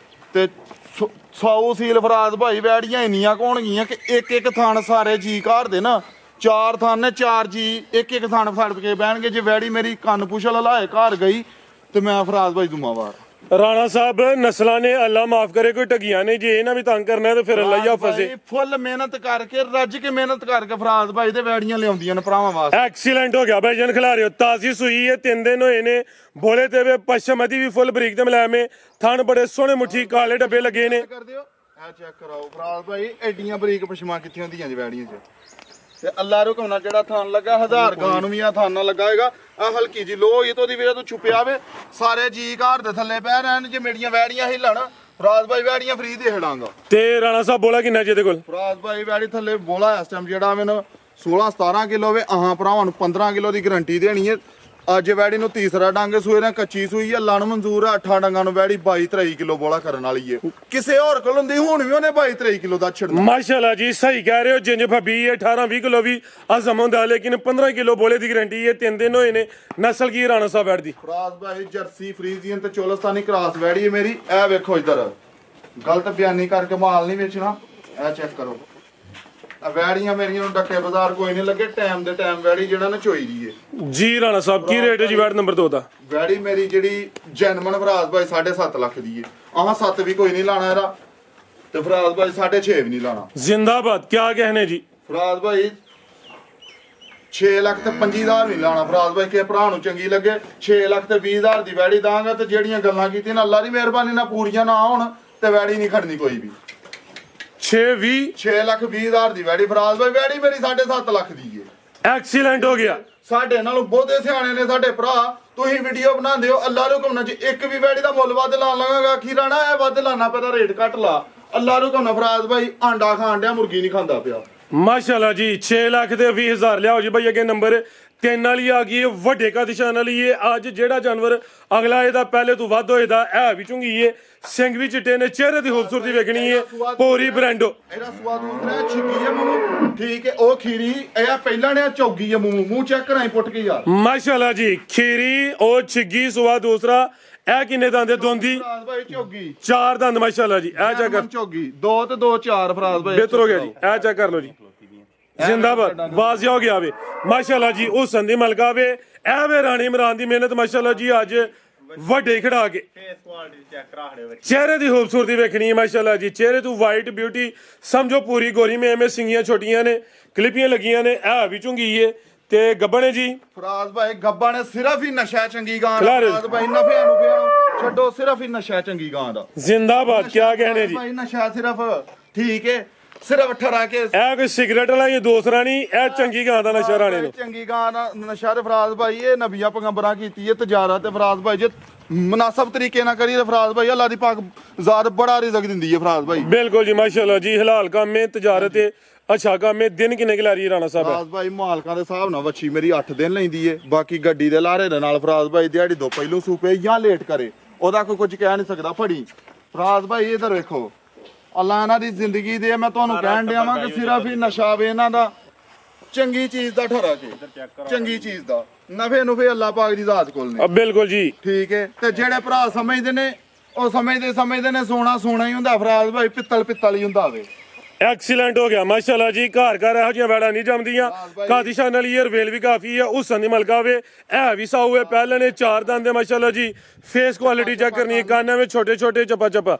ਤੇ 100 ਸੀਲ ਫਰਾਜ਼ ਭਾਈ। ਵੈੜੀਆਂ ਇੰਨੀਆਂ ਹੋਣਗੀਆਂ ਕਿ ਇੱਕ ਥਣ ਸਾਰੇ ਜੀ ਘਾੜਦੇ ਨਾ। 4 ਥਣ ਨੇ, 4 ਜੀ ਇੱਕ ਥਣ ਫੜ ਕੇ ਬਹਿਣਗੇ। ਜੇ ਵੈੜੀ ਮੇਰੀ ਕੰਨ ਪੁਛਲ ਹਲਾਏ ਘਰ ਗਈ ਤੇ ਮੈਂ ਫਰਾਜ਼ ਭਾਈ ਦੁਮਾਵਾਰ। ਰਾਣਾ ਸਾਹਿਬ ਨਸਲਾਂ ਨੇ ਅੱਲਾ ਮਾਫ ਕਰੇ ਕੋਈ ਟਗੀਆਂ ਨੇ, ਜੇ ਇਹਨਾਂ ਵੀ ਤੰਗ ਕਰਨਾ ਤੇ ਫਿਰ ਅੱਲਾ ਹੀ ਫਸੇ। ਫੁੱਲ ਮਿਹਨਤ ਕਰਕੇ ਰੱਜ ਕੇ ਮਿਹਨਤ ਕਰਕੇ ਫਰਾਜ਼ ਭਾਈ ਦੇ ਵੈੜੀਆਂ ਲਿਆਉਂਦੀਆਂ ਨੇ ਭਰਾਵਾਂ ਵਾਸਤੇ। ਐਕਸੀਲੈਂਟ ਹੋ ਗਿਆ ਭਾਈਜਾਨ ਖਿਲਾ ਰਹੇ ਹੋ, ਤਾਜ਼ੀ ਸੂਈ ਹੈ, 3 ਦਿਨ ਹੋਏ ਨੇ, ਬੋਲੇ ਤੇ ਵੇ ਪਸ਼ਮਦੀ ਵੀ ਫੁੱਲ ਬਰੀਕ ਤੇ ਮਲਾਮੇ, ਥਣ ਬੜੇ ਸੋਹਣੇ ਮੁੱਠੀ ਕਾਲੇ ਡੱਬੇ ਲੱਗੇ ਨੇ। ਕਰ ਦਿਓ ਇਹ ਚੈੱਕ ਕਰਾਓ ਫਰਾਜ਼ ਭਾਈ, ਐਡੀਆਂ ਬਰੀਕ ਪਸ਼ਮਾਂ ਕਿੱਥੇ ਹੁੰਦੀਆਂ ਜੀ ਵੈੜੀਆਂ 'ਚ। ਤੇ ਅੱਲਾ ਰੁਕਮ ਨਾਲ ਜਿਹੜਾ ਥਣ ਲੱਗਾ 1000 ਗਾਂ ਨੂੰ ਵੀ ਆ ਥਣ ਨਾਲ ਲੱਗਾ ਹੋਏਗਾ। ਆ ਹਲਕੀ ਜੀ ਲੋਹ ਇਹ ਤੋਂ ਦੀ ਵੀਰੇ ਤੋਂ ਛੁਪਿਆ ਵੇ, ਸਾਰੇ ਜੀ ਘਰ ਦੇ ਥੱਲੇ ਪੈ ਰਹਿਣ, ਜੇ ਮੇਰੀਆਂ ਵੈੜੀਆਂ ਹਿੱਲਣ ਫਰਾਜ਼ ਭਾਈ ਵੈੜੀਆਂ ਫ੍ਰੀ ਦੇ ਹੜਾਂਗਾ। ਤੇ ਰਾਣਾ ਸਾਹਿਬ ਬੋਲਾ ਕਿੰਨਾ ਜੀ ਇਹਦੇ ਕੋਲ? ਫਰਾਜ਼ ਭਾਈ ਵੈੜੀ ਥੱਲੇ ਬੋਲਾ ਇਸ ਟਾਈਮ ਜਿਹੜਾ ਮੈਨੂੰ 16-17 ਕਿਲੋ ਵੇ, ਆਹਾਂ ਭਰਾਵਾਂ ਨੂੰ 15 ਕਿਲੋ ਦੀ ਗਰੰਟੀ ਦੇਣੀ ਹੈ। ਅੱਜ ਵੈੜੀ ਨੂੰ ਤੀਸਰਾ ਡੰਗ ਸੂਏ ਨਾਲ ਕੱਚੀ ਸੂਈ ਅੱਲਾ ਨੂੰ ਮਨਜ਼ੂਰ ਆ। 8 ਡੰਗਾਂ ਨੂੰ ਵੈੜੀ 22-23 ਕਿਲੋ ਬੋਲਾ ਕਰਨ ਵਾਲੀ ਏ। ਕਿਸੇ ਹੋਰ ਕੋਲ ਹੁੰਦੀ ਹੁਣ ਵੀ ਉਹਨੇ 22-23 ਕਿਲੋ ਦਾ ਛੱਡਣਾ। ਮਾਸ਼ਾਅੱਲਾ ਜੀ ਸਹੀ ਕਹਿ ਰਹੇ ਹੋ, ਜਿੰਜ ਫੱਬੀ 18-20 ਕਿਲੋ ਵੀ ਅਜ਼ਮ ਹੁੰਦਾ, ਲੇਕਿਨ 15 ਕਿਲੋ ਬੋਲੇ ਦੀ ਗਰੰਟੀ ਹੈ। 3 ਦਿਨ ਹੋਏ ਨੇ। ਨਸਲ ਕੀ ਰਾਣਾ ਸਾਹਿਬ ਵੈੜ ਦੀ? ਫਰਾਜ਼ ਭਾਈ ਜਰਸੀ ਫਰੀਜ਼ੀਅਨ ਤੇ ਚੋਲਸਤਾਨੀ ਕ੍ਰਾਸ ਵੈੜੀ ਹੈ ਮੇਰੀ। ਇਹ ਵੇਖੋ ਇਧਰ, ਗਲਤ ਬਿਆਨੀ ਕਰਕੇ ਮਾਲ ਨਹੀਂ ਵੇਚਣਾ। ਇਹ ਚੈੱਕ ਕਰੋ, ਵੈੜੀਆਂ ਮੇਰੀਆਂ ਨੂੰ ਡੱਕੇ ਬਾਜ਼ਾਰ ਕੋਈ ਨਹੀਂ ਲੱਗੇ, ਟਾਈਮ ਦੇ ਟਾਈਮ ਵੈੜੀ ਜਿਹੜਾ ਨਾ ਚੋਈ ਦੀ ਏ ਜੀ। ਰਾਣਾ ਸਾਹਿਬ ਕੀ ਰੇਟ ਹੈ ਜੀ ਵੈੜ ਨੰਬਰ 2 ਦਾ? ਵੈੜੀ ਮੇਰੀ ਜਿਹੜੀ ਜੈਨਮਨ ਫਰਾਜ਼ ਭਾਈ 7.5 ਲੱਖ ਦੀ ਏ। ਆਹ 7 ਵੀ ਕੋਈ ਨਹੀਂ ਲਾਣਾ ਇਹਦਾ, ਤੇ ਫਰਾਜ਼ ਭਾਈ 6.5 ਵੀ ਨਹੀਂ ਲਾਣਾ। ਜ਼ਿੰਦਾਬਾਦ। ਕਿਆ ਕਹਿਣੇ ਜੀ? ਫਰਾਜ਼ ਭਾਈ 6 ਲੱਖ ਤੇ 25,000 ਨਹੀਂ ਲਾਣਾ। ਫਰਾਜ਼ ਭਾਈ ਕੇ ਭਰਾ ਨੂੰ ਚੰਗੀ ਲੱਗੇ 6 ਲੱਖ ਤੇ 20,000 ਦੀ ਵੈੜੀ ਦਾਂਗਾ। ਤੇ ਜਿਹੜੀਆਂ ਗੱਲਾਂ ਕੀਤੀਆਂ ਨਾ ਅੱਲਾ ਦੀ ਮਿਹਰਬਾਨੀ ਨਾਲ ਪੂਰੀਆਂ ਨਾ ਹੋਣ ਤੇ ਵੈੜੀ ਨਹੀਂ ਖੜਨੀ ਕੋਈ ਵੀ। 6 ਲੱਖ 20,000 ਦੀ ਵੈੜੀ ਫਰਾਜ਼ ਭਾਈ, ਵੈੜੀ ਮੇਰੀ 7.5 ਲੱਖ ਦੀ ਏ। ਐਕਸੀਲੈਂਟ ਹੋ ਗਿਆ। ਸਾਡੇ ਨਾਲੋਂ ਬਹੁਤੇ ਸਿਆਣੇ ਨੇ ਸਾਡੇ ਭਰਾ। ਤੁਸੀਂ ਵੀਡੀਓ ਬਣਾਉਂਦੇ ਹੋ ਅੱਲਾ ਦੇ ਹੁਕਮ ਨਾਲ, ਜੇ ਇੱਕ ਵੀ ਵੈੜੀ ਦਾ ਮੁੱਲ ਵੱਧ ਲਾਣ ਲਗਾਗਾ ਕੀ ਰਾਣਾ ਇਹ ਵੱਧ ਲਾਣਾ ਪੈਦਾ, ਰੇਟ ਘੱਟ ਲਾ। ਅੱਲਾ ਦੇ ਹੁਕਮ ਨਾਲ ਫਰਾਜ਼ ਭਾਈ ਆਂਡਾ ਖਾਣ ਡਿਆ, ਮੁਰਗੀ ਨਹੀਂ ਖਾਂਦਾ ਪਿਆ। ਮਾਸ਼ਾਅੱਲਾ ਜੀ 6 ਲੱਖ ਤੇ 20,000 ਲਿਆਓ ਜੀ ਭਾਈ। ਅੱਗੇ ਨੰਬਰ 3 ਵਾਲੀ ਆ ਗਈ ਹੈ, ਵੱਡੇ ਕਾਦਿਸ਼ਾਨ ਵਾਲੀ ਇਹ। ਅੱਜ ਜਿਹੜਾ ਜਾਨਵਰ ਅਗਲਾ ਇਹਦਾ ਪਹਿਲੇ ਤੋਂ ਵੱਧ ਹੋਏਦਾ, ਇਹ ਵੀ ਚੁੰਗੀ ਏ, ਸਿੰਘ ਵੀ ਚਿੱਟੇ ਨੇ, ਚਿਹਰੇ ਦੀ ਖੂਬਸੂਰਤੀ ਵੇਖਣੀ ਹੈ, ਪੂਰੀ ਬ੍ਰਾਂਡੋ। ਇਹਦਾ ਸਵਾਦ ਉਤਰਿਆ ਛਿੱਗੀ ਹੈ ਮੂੰਹ, ਠੀਕ ਹੈ। ਉਹ ਖੀਰੀ ਇਹ ਪਹਿਲਾਂ ਨੇ ਚੌਗੀ ਹੈ ਮੂੰਹ ਚੈੱਕ ਕਰਾਈ ਪੁੱਟ ਕੇ ਯਾਰ। ਮਾਸ਼ਾਅੱਲਾ ਜੀ ਖੀਰੀ ਉਹ ਛਿੱਗੀ ਸਵਾ ਦੂਸਰਾ। ਇਹ ਕਿੰਨੇ ਦੰਦ? ਦੋਂਦੀ ਫਰਾਜ਼ ਭਾਈ ਝੋਗੀ 4 ਦੰਦ। ਮਾਸ਼ਾਅੱਲਾ ਜੀ ਇਹ ਚੈੱਕ ਕਰ, ਝੋਗੀ 2 ਤੇ 2 4 ਫਰਾਜ਼ ਭਾਈ ਬਿਹਤਰ ਹੋ ਗਿਆ ਜੀ। ਇਹ ਚੈੱਕ ਕਰ ਲਓ ਜੀ, ਜ਼ਿੰਦਾਬਾਦ। ਵਾਜ਼ਿਆ ਹੋ ਗਿਆ ਵੇ ਮਾਸ਼ਾਅੱਲਾ ਜੀ। ਉਹ ਸੰਦੀ ਮਲਕਾ ਵੇ, ਇਹ ਵੇ ਰਾਣੀ ਇਮਰਾਨ ਦੀ ਮਿਹਨਤ ਮਾਸ਼ਾਅੱਲਾ ਜੀ। ਅੱਜ ਵੱਡੇ ਖੜਾ ਕੇ ਚਿਹਰੇ ਦੀ ਖੂਬਸੂਰਤੀ ਵੇਖਣੀ ਹੈ ਮਾਸ਼ਾਅੱਲਾ ਜੀ। ਚਿਹਰੇ ਤੋਂ ਵਾਈਟ ਬਿਊਟੀ ਸਮਝੋ ਪੂਰੀ ਗੋਰੀ ਮੇ ਐਵੇਂ ਸਿੰਗੀਆਂ ਛੋਟੀਆਂ ਨੇ, ਕਲਿਪੀਆਂ ਲੱਗੀਆਂ ਨੇ। ਇਹ ਵੀ ਚੁੰਗੀ ਏ ਤੇ ਗੱਬਣੇ ਜੀ। ਫਰਾਜ਼ ਭਾਈ ਗੱਬਾ ਨੇ ਸਿਰਫ ਹੀ ਨਸ਼ਾ ਚੰਗੀ ਗਾਂ ਦਾ। ਫਰਾਜ਼ ਭਾਈ ਨਫਿਆਂ ਨੂੰ ਪਿਆ ਛੱਡੋ, ਸਿਰਫ ਹੀ ਨਸ਼ਾ ਚੰਗੀ ਗਾਂ ਦਾ। ਜ਼ਿੰਦਾਬਾਦ। ਕਿਆ ਕਹਿਣੇ ਜੀ? ਭਾਈ ਨਸ਼ਾ ਸਿਰਫ ਠੀਕ ਹੈ, ਸਿਰਫ ਠਰਾ ਕੇ ਇਹ ਕੋਈ ਸਿਗਰਟ ਵਾਲਾ ਇਹ ਦੂਸਰਾ ਨਹੀਂ, ਇਹ ਚੰਗੀ ਗਾਂ ਦਾ ਨਸ਼ਾ ਰਾਣੇ ਨੂੰ। ਚੰਗੀ ਗਾਂ ਦਾ ਨਸ਼ਾ ਤੇ ਫਰਾਜ਼ ਭਾਈ ਇਹ ਨਬੀਆਂ ਪੈਗੰਬਰਾਂ ਕੀਤੀ ਹੈ ਤਜਾਰਤ। ਤੇ ਫਰਾਜ਼ ਭਾਈ ਜੇ ਮੁਨਾਸਬ ਤਰੀਕੇ ਨਾਲ ਕਰੀਏ ਤੇ ਫਰਾਜ਼ ਭਾਈ ਅੱਲਾ ਦੀ ਪਾਕ ਜ਼ਾਤ ਬੜਾ ਰਿਜ਼ਕ ਦਿੰਦੀ ਹੈ ਫਰਾਜ਼ ਭਾਈ। ਬਿਲਕੁਲ ਜੀ ਮਾਸ਼ਾਅੱਲਾ ਜੀ। ਹਲਾਲ ਕੰਮ ਹੈ, ਤਜਾਰਤ ਹੈ, ਅੱਛਾ ਕੰਮ ਹੈ। ਦਿਨ ਕਿੰਨੇ ਖਿਲਾ ਰਹੀ ਹੈ ਰਾਣਾ ਸਾਹਿਬ? ਫਰਾਜ਼ ਭਾਈ ਮਾਲਕਾਂ ਦੇ ਹਿਸਾਬ ਨਾਲ ਵੱਛੀ ਮੇਰੀ 8 ਦਿਨ ਲੈਂਦੀ ਏ। ਬਾਕੀ ਗੱਡੀ ਦੇ ਲਾਰੇ ਦੇ ਨਾਲ ਫਰਾਜ਼ ਭਾਈ ਦਿਹਾੜੀ 2 ਪਹਿਲੋਂ ਸੂਪੇ ਜਾਂ ਲੇਟ ਕਰੇ ਉਹਦਾ ਕੋਈ ਕੁਝ ਕਹਿ ਨਹੀਂ ਸਕਦਾ। ਫੜੀ ਫਰਾਜ਼ ਭਾਈ ਇਧਰ ਵੇਖੋ, ਅੱਲਾ ਇਹਨਾਂ ਦੀ ਜ਼ਿੰਦਗੀ ਦੇ। ਮੈਂ ਤੁਹਾਨੂੰ ਕਹਿਣ ਡਿਆਵਾਂ ਕਿ ਸਿਰਫ ਹੀ ਨਸ਼ਾ ਵੇ ਇਹਨਾਂ ਦਾ, ਚੰਗੀ ਚੀਜ਼ ਦਾ ਠਰਾ ਕੇ, ਚੰਗੀ ਚੀਜ਼ ਦਾ ਨਫੇ ਨੁਫੇ ਅੱਲਾ ਪਾਕ ਦੀ ਜ਼ਾਤ ਕੋਲ ਨੇ। ਬਿਲਕੁਲ ਜੀ ਠੀਕ ਹੈ। ਤੇ ਜਿਹੜੇ ਭਰਾ ਸਮਝਦੇ ਨੇ ਉਹ ਸਮਝਦੇ ਨੇ ਸੋਨਾ ਹੀ ਹੁੰਦਾ ਫਰਾਜ਼ ਭਾਈ, ਪਿੱਤਲ ਹੀ ਹੁੰਦਾ ਵੇ। ਐਕਸੀਲੈਂਟ ਹੋ ਗਿਆ ਮਾਸ਼ਾਅੱਲਾ ਜੀ। ਘਰ ਇਹੋ ਜਿਹੀਆਂ ਵੈੜਾਂ ਨਹੀਂ ਜੰਮਦੀਆਂ। ਕਾਦਿਸ਼ਾਨ ਵਾਲੀ ਇਹ ਰਵੇਲ ਵੀ ਕਾਫੀ ਹੈ, ਉਸ ਸੰਦੀ ਮਲਕਾ ਵੇ। ਇਹ ਵੀ ਸਾਊ ਹੈ, ਪਹਿਲੇ ਨੇ 4 ਦੰਦ ਦੇ ਮਾਸ਼ਾਅੱਲਾ ਜੀ। ਫੇਸ ਕੁਆਲਿਟੀ ਚੈੱਕ ਕਰਨੀ ਹੈ, ਕੰਨਾਂ ਵਿੱਚ ਛੋਟੇ ਛੋਟੇ ਚੱਪਾ।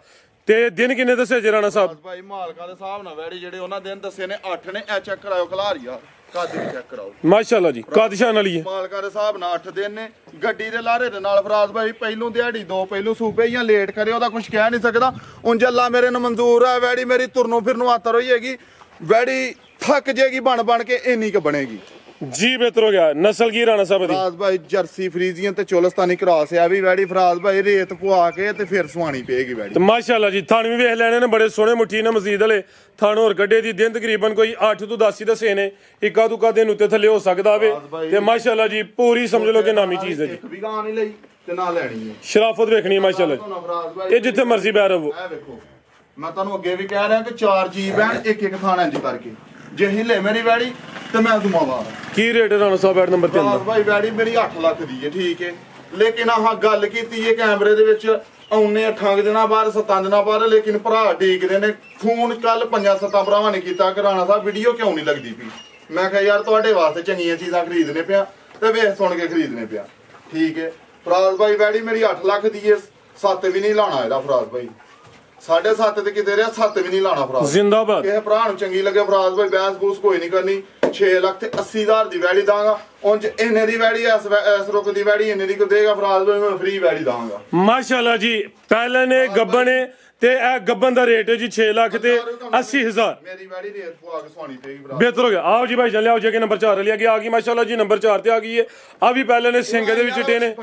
ਤੇ ਦਿਨ ਕਿੰਨੇ ਦੱਸੇ ਜੀ ਰਾਣਾ ਸਾਹਿਬ? ਭਾਈ ਮਾਲਕਾਂ ਦੇ ਹਿਸਾਬ ਨਾਲ ਵੈੜੀ ਜਿਹੜੇ ਉਹਨਾਂ ਦਿਨ ਦੱਸੇ ਨੇ 8 ਨੇ। ਇਹ ਚੈੱਕ ਕਰਾਓ ਖਲਾਰੀਆ ਕਾਦੀ ਚੈੱਕ ਕਰਾਓ ਮਾਸ਼ਾਅੱਲਾ ਜੀ। ਕਾਦਿਸ਼ਾਨ ਵਾਲੀ ਹੈ, ਮਾਲਕਾਂ ਦੇ ਹਿਸਾਬ ਨਾਲ 8 ਦਿਨ ਨੇ। ਗੱਡੀ ਦੇ ਲਾਰੇ ਦੇ ਨਾਲ ਫਰਾਜ਼ ਭਾਈ ਪਹਿਲੋਂ ਦਿਹਾੜੀ 2 ਪਹਿਲੋਂ ਸੂਪੇ ਜਾਂ ਲੇਟ ਕਰੇ ਉਹਦਾ ਕੁਝ ਕਹਿ ਨਹੀਂ ਸਕਦਾ। ਉਂਝ ਅੱਲਾ ਮੇਰੇ ਨੂੰ ਮਨਜ਼ੂਰ ਹੈ ਵੈੜੀ ਮੇਰੀ ਤੁਰਨੋਂ ਫਿਰਨੋਂ ਆਤਰ ਹੋਈ ਹੈਗੀ। ਵੈੜੀ ਥੱਕ ਜੇਗੀ ਬਣ ਕੇ ਇੰਨੀ ਕੁ ਬਣੇਗੀ ਜੀ। ਬਿਹਤਰ ਹੋ ਗਿਆ। ਨਸਲ ਕੀ ਰਾਣਾ ਸਾਹਿਬ ਦੀ? ਫਰਾਜ਼ ਭਾਈ ਜਰਸੀ ਫਰੀਜ਼ੀਅਨ ਤੇ ਚੋਲਸਤਾਨੀ ਕ੍ਰਾਸ ਆ ਵੀ ਵੈੜੀ ਫਰਾਜ਼ ਭਾਈ ਰੇਤ ਪਵਾ ਕੇ ਤੇ ਫਿਰ ਸੁਆਣੀ ਪਏਗੀ ਵੈੜੀ। ਤੇ ਮਾਸ਼ਾਅੱਲਾ ਜੀ ਥਣ ਵੀ ਵੇਖ ਲੈਣੇ ਨੇ, ਬੜੇ ਸੋਹਣੇ ਮੁੱਠੀ ਨੇ ਮਜ਼ੀਦ ਵਾਲੇ ਥਣ। ਹੋਰ ਗੱਡੇ ਦੀ ਦਿਨ ਤਕਰੀਬਨ ਕੋਈ 8 ਤੋਂ 10 ਹੀ ਦੱਸੇ ਨੇ। ਇੱਕਾ ਦੁੱਕਾ ਦਿਨ ਉੱਤੇ ਥੱਲੇ ਹੋ ਸਕਦਾ ਵੇ। ਤੇ ਮਾਸ਼ਾਅੱਲਾ ਜੀ ਪੂਰੀ ਸਮਝ ਲਓ ਕਿ ਨਾਮੀ ਚੀਜ਼ ਹੈ ਜੀ। ਇੱਕ ਵੀ ਗਾਂ ਨਹੀਂ ਲਈ ਤੇ ਨਾ ਲੈਣੀ ਹੈ। ਸ਼ਰਾਫਤ ਵੇਖਣੀ ਹੈ ਮਾਸ਼ਾਅੱਲਾ ਜੀ। ਇਹ ਜਿੱਥੇ ਮਰਜ਼ੀ ਬੈ ਰਹੋ। ਇਹ ਵੇਖੋ ਮੈਂ ਤੁਹਾਨੂੰ ਅੱਗੇ ਵੀ ਕਹਿ ਰਿਹਾ ਕਿ 4 ਜੀ ਬੈਣ ਇੱਕ ਥਾਣਾ ਇੰਜ ਕਰਕੇ ਜੇ ਹਿੱਲੇ ਮੇਰੀ ਵੈੜੀ ਤੇ ਮੈਂ ਦੁਮਾਵਾ। ਕੀ ਰੇਟ ਹੈ ਰਾਣਾ ਸਾਹਿਬ ਵੈੜ ਨੰਬਰ 3 ਦਾ? ਭਾਈ ਵੈੜੀ ਮੇਰੀ 8 ਲੱਖ ਦੀ ਹੈ, ਠੀਕ ਹੈ। ਲੇਕਿਨ ਆਹ ਗੱਲ ਕੀਤੀ ਹੈ ਕੈਮਰੇ ਦੇ ਵਿੱਚ ਆਉਨੇ 8 ਦਿਨਾਂ ਬਾਅਦ 7 ਦਿਨਾਂ ਬਾਅਦ, ਲੇਕਿਨ ਭਰਾ ਡੀਕਦੇ ਨੇ। ਫੋਨ ਕੱਲ 5-7 ਭਰਾਵਾਂ ਨੇ ਕੀਤਾ ਕਿ ਰਾਣਾ ਸਾਹਿਬ ਵੀਡੀਓ ਕਿਉਂ ਨਹੀਂ ਲੱਗਦੀ ਪਈ। ਮੈਂ ਕਿਹਾ ਯਾਰ ਤੁਹਾਡੇ ਵਾਸਤੇ ਚੰਗੀਆਂ ਚੀਜ਼ਾਂ ਖਰੀਦਣੇ ਪਿਆ ਤੇ ਵੇਖ ਸੁਣ ਕੇ ਖਰੀਦਣੇ ਪਿਆ, ਠੀਕ ਹੈ। ਫਰਾਜ਼ ਭਾਈ ਵੈੜੀ ਮੇਰੀ 8 ਲੱਖ ਦੀ ਹੈ। 7 ਵੀ ਨਹੀਂ ਲਾਣਾ ਇਹਦਾ ਫਰਾਜ਼ ਭਾਈ 7.5 ਤੇ ਕਿਤੇ ਰਿਹਾ 7 ਵੀ ਨਹੀਂ ਲਾਣਾ ਫਰਾਜ਼ ਜ਼ਿੰਦਾਬਾਦ ਕਿਸੇ ਭਰਾ ਨੂੰ ਚੰਗੀ ਲੱਗੇ ਫਰਾਜ਼ ਭਾਈ ਬੈਸ ਬੂਸ ਕੋਈ ਨਹੀਂ ਕਰਨੀ 6 ਲੱਖ ਤੇ 80,000 ਦੀ ਵੈੜੀ ਦਾਂਗਾ ਉਂਝ ਇਹਨੇ ਦੀ ਵੈੜੀ ਇਸ ਰੁਕ ਦੀ ਵੈੜੀ ਇਹਨੇ ਦੀ ਕੋ ਦੇਗਾ ਫਰਾਜ਼ ਭਾਈ ਮੈਂ ਫ੍ਰੀ ਵੈੜੀ ਦਾਂਗਾ ਮਾਸ਼ਾਅੱਲਾ ਜੀ ਪਹਿਲਾਂ ਨੇ ਗੱਬਣ ਨੇ ਤੇ ਇਹ ਗੱਬਨ ਦਾ ਰੇਟ ਹੈ ਜੀ 6 ਲੱਖ ਤੇ 80,000 ਮੇਰੀ ਵੈੜੀ ਰੇਟ ਪਵਾ ਕੇ ਸਵਾਣੀ ਪਏਗੀ ਫਰਾਜ਼ ਬਿਹਤਰ ਹੋ ਗਿਆ ਆਓ ਜੀ ਭਾਈ ਚੱਲੇ ਆਓ ਜੇ ਕਿ ਨੰਬਰ 4 ਲਿਆ ਗਿਆ ਆ ਗਈ ਮਾਸ਼ਾਅੱਲਾ ਜੀ ਨੰਬਰ 4 ਤੇ ਆ ਗਈ ਹੈ ਆ ਵੀ ਪਹਿਲਾਂ ਨੇ ਸਿੰਘ ਦੇ ਵਿੱਚ ਚਿੱਟੇ ਨੇ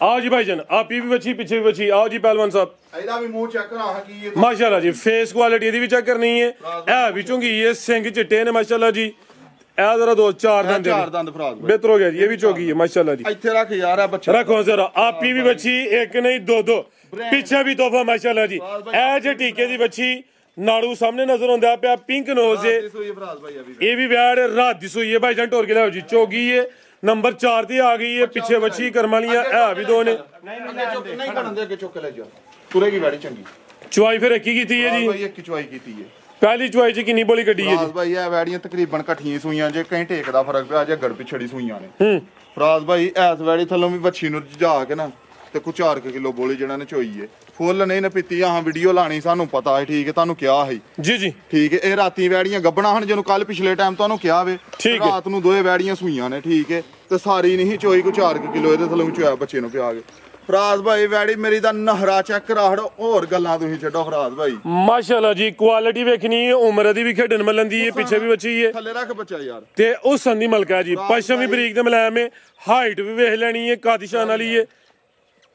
आओ जी भाईजान आप ही भी बची पीछे भी बची आओ जी पहलवान साहब ਇਹਦਾ ਵੀ ਮੂੰਹ ਚੈੱਕ ਕਰਾ ਕੀ ਇਹ माशाल्लाह जी फेस क्वालिटी दी भी चेक करनी है ए भी चुंगी ये सिंग चिट्टे ने माशाल्लाह जी ए जरा दो चार दंद ਚਾਰ ਦੰਦ ਫਰਾਜ਼ ਭਾਈ बेहतर हो गया जी ये भी चौगी है माशाल्लाह जी ਇੱਥੇ ਰੱਖ ਯਾਰ ਆ ਬੱਚਾ रखो जरा आप ही भी बची एक नहीं दो दो पीछे भी तोहफा माशाल्लाह जी ए जे टीके दी बची नाड़ू सामने नजर आंदा पिया पिंक नोज है ਸੋਈ ਫਰਾਜ਼ ਭਾਈ ਅਭੀ ये भी वैड रात दी सोई है भाईजान टोर के लाओ जी चौगी है नंबर 4 ते आ गई है पीछे बची करमालियां ए भी दो ने ਨਹੀਂ ਕਰਨ ਦੇ ਅੱਗੇ ਚੁੱਕ ਕੇ ਲੈ ਜਾ ਤੁਰੇਗੀ ਵੈੜੀ ਚੰਗੀ चुवाई फिर एक ही कीती है जी ਭਾਈ ਇੱਕ ਚੁਆਈ ਕੀਤੀ ਹੈ पहली चुवाई च किन्नी बोली कड्डी है जी ਫਰਾਜ਼ ਭਾਈ ਇਹ ਵੈੜੀਆਂ ਤਕਰੀਬਨ ਇਕੱਠੀਆਂ ਸੂਈਆਂ ਜੇ ਕਈ ਟੇਕ ਦਾ ਫਰਕ ਪਿਆ ਜੇ ਗੜ ਪਿਛੜੀ ਸੂਈਆਂ ਨੇ ਫਰਾਜ਼ ਭਾਈ ਐਸ ਵੈੜੀ ਥੱਲੋਂ ਵੀ ਵੱਛੀ ਨੂੰ ਜਾ ਕੇ ਨਾ ਤੇ ਕੁ 4 ਕਿਲੋ ਬੋਲੀ ਜਿਹੜਾ ਨੇ ਚੋਈ ਏ ਫੁੱਲ ਨਹੀਂ ਨਾ ਪੀਤੀ ਆਹ ਵੀਡੀਓ ਲਾਣੀ ਸਾਨੂੰ ਪਤਾ ਹੈ ਠੀਕ ਹੈ ਤੁਹਾਨੂੰ ਕਿਹਾ ਹੈ जी जी ਠੀਕ ਹੈ ਇਹ ਰਾਤੀ ਵੈੜੀਆਂ ਗੱਬਣਾ ਹਨ ਜਿਹਨੂੰ ਕੱਲ ਪਿਛਲੇ ਟਾਈਮ ਤੁਹਾਨੂੰ ਕਿਹਾ ਵੇ ਠੀਕ ਹੈ। ਰਾਤ ਨੂੰ ਦੋਏ ਵੈੜੀਆਂ ਸੂਈਆਂ ਨੇ ਠੀਕ ਹੈ ਤੇ ਸਾਰੀ ਨਹੀਂ ਚੋਈ ਕੋ 4 ਕਿਲੋ ਇਹਦੇ ਥੱਲੋਂ ਚੋਇਆ ਬੱਚੇ ਨੂੰ ਪਿਆ ਕੇ ਫਰਾਜ਼ ਭਾਈ ਵੈੜੀ ਮੇਰੀ ਦਾ ਨਹਰਾ ਚੈੱਕ ਕਰਾ ਹੜੋ ਹੋਰ ਗੱਲਾਂ ਤੁਸੀਂ ਛੱਡੋ ਫਰਾਜ਼ ਭਾਈ माशाल्लाह जी क्वालिटी वेखनी है उम्र दी भी खेडन मलन दी है पीछे भी बची है ਥੱਲੇ ਰੱਖ ਬੱਚਾ ਯਾਰ ते उस संदी मलका जी पश्चिम भी बरीक दे मुलायम है हाइट भी वेख लेनी है कादिशान वाली है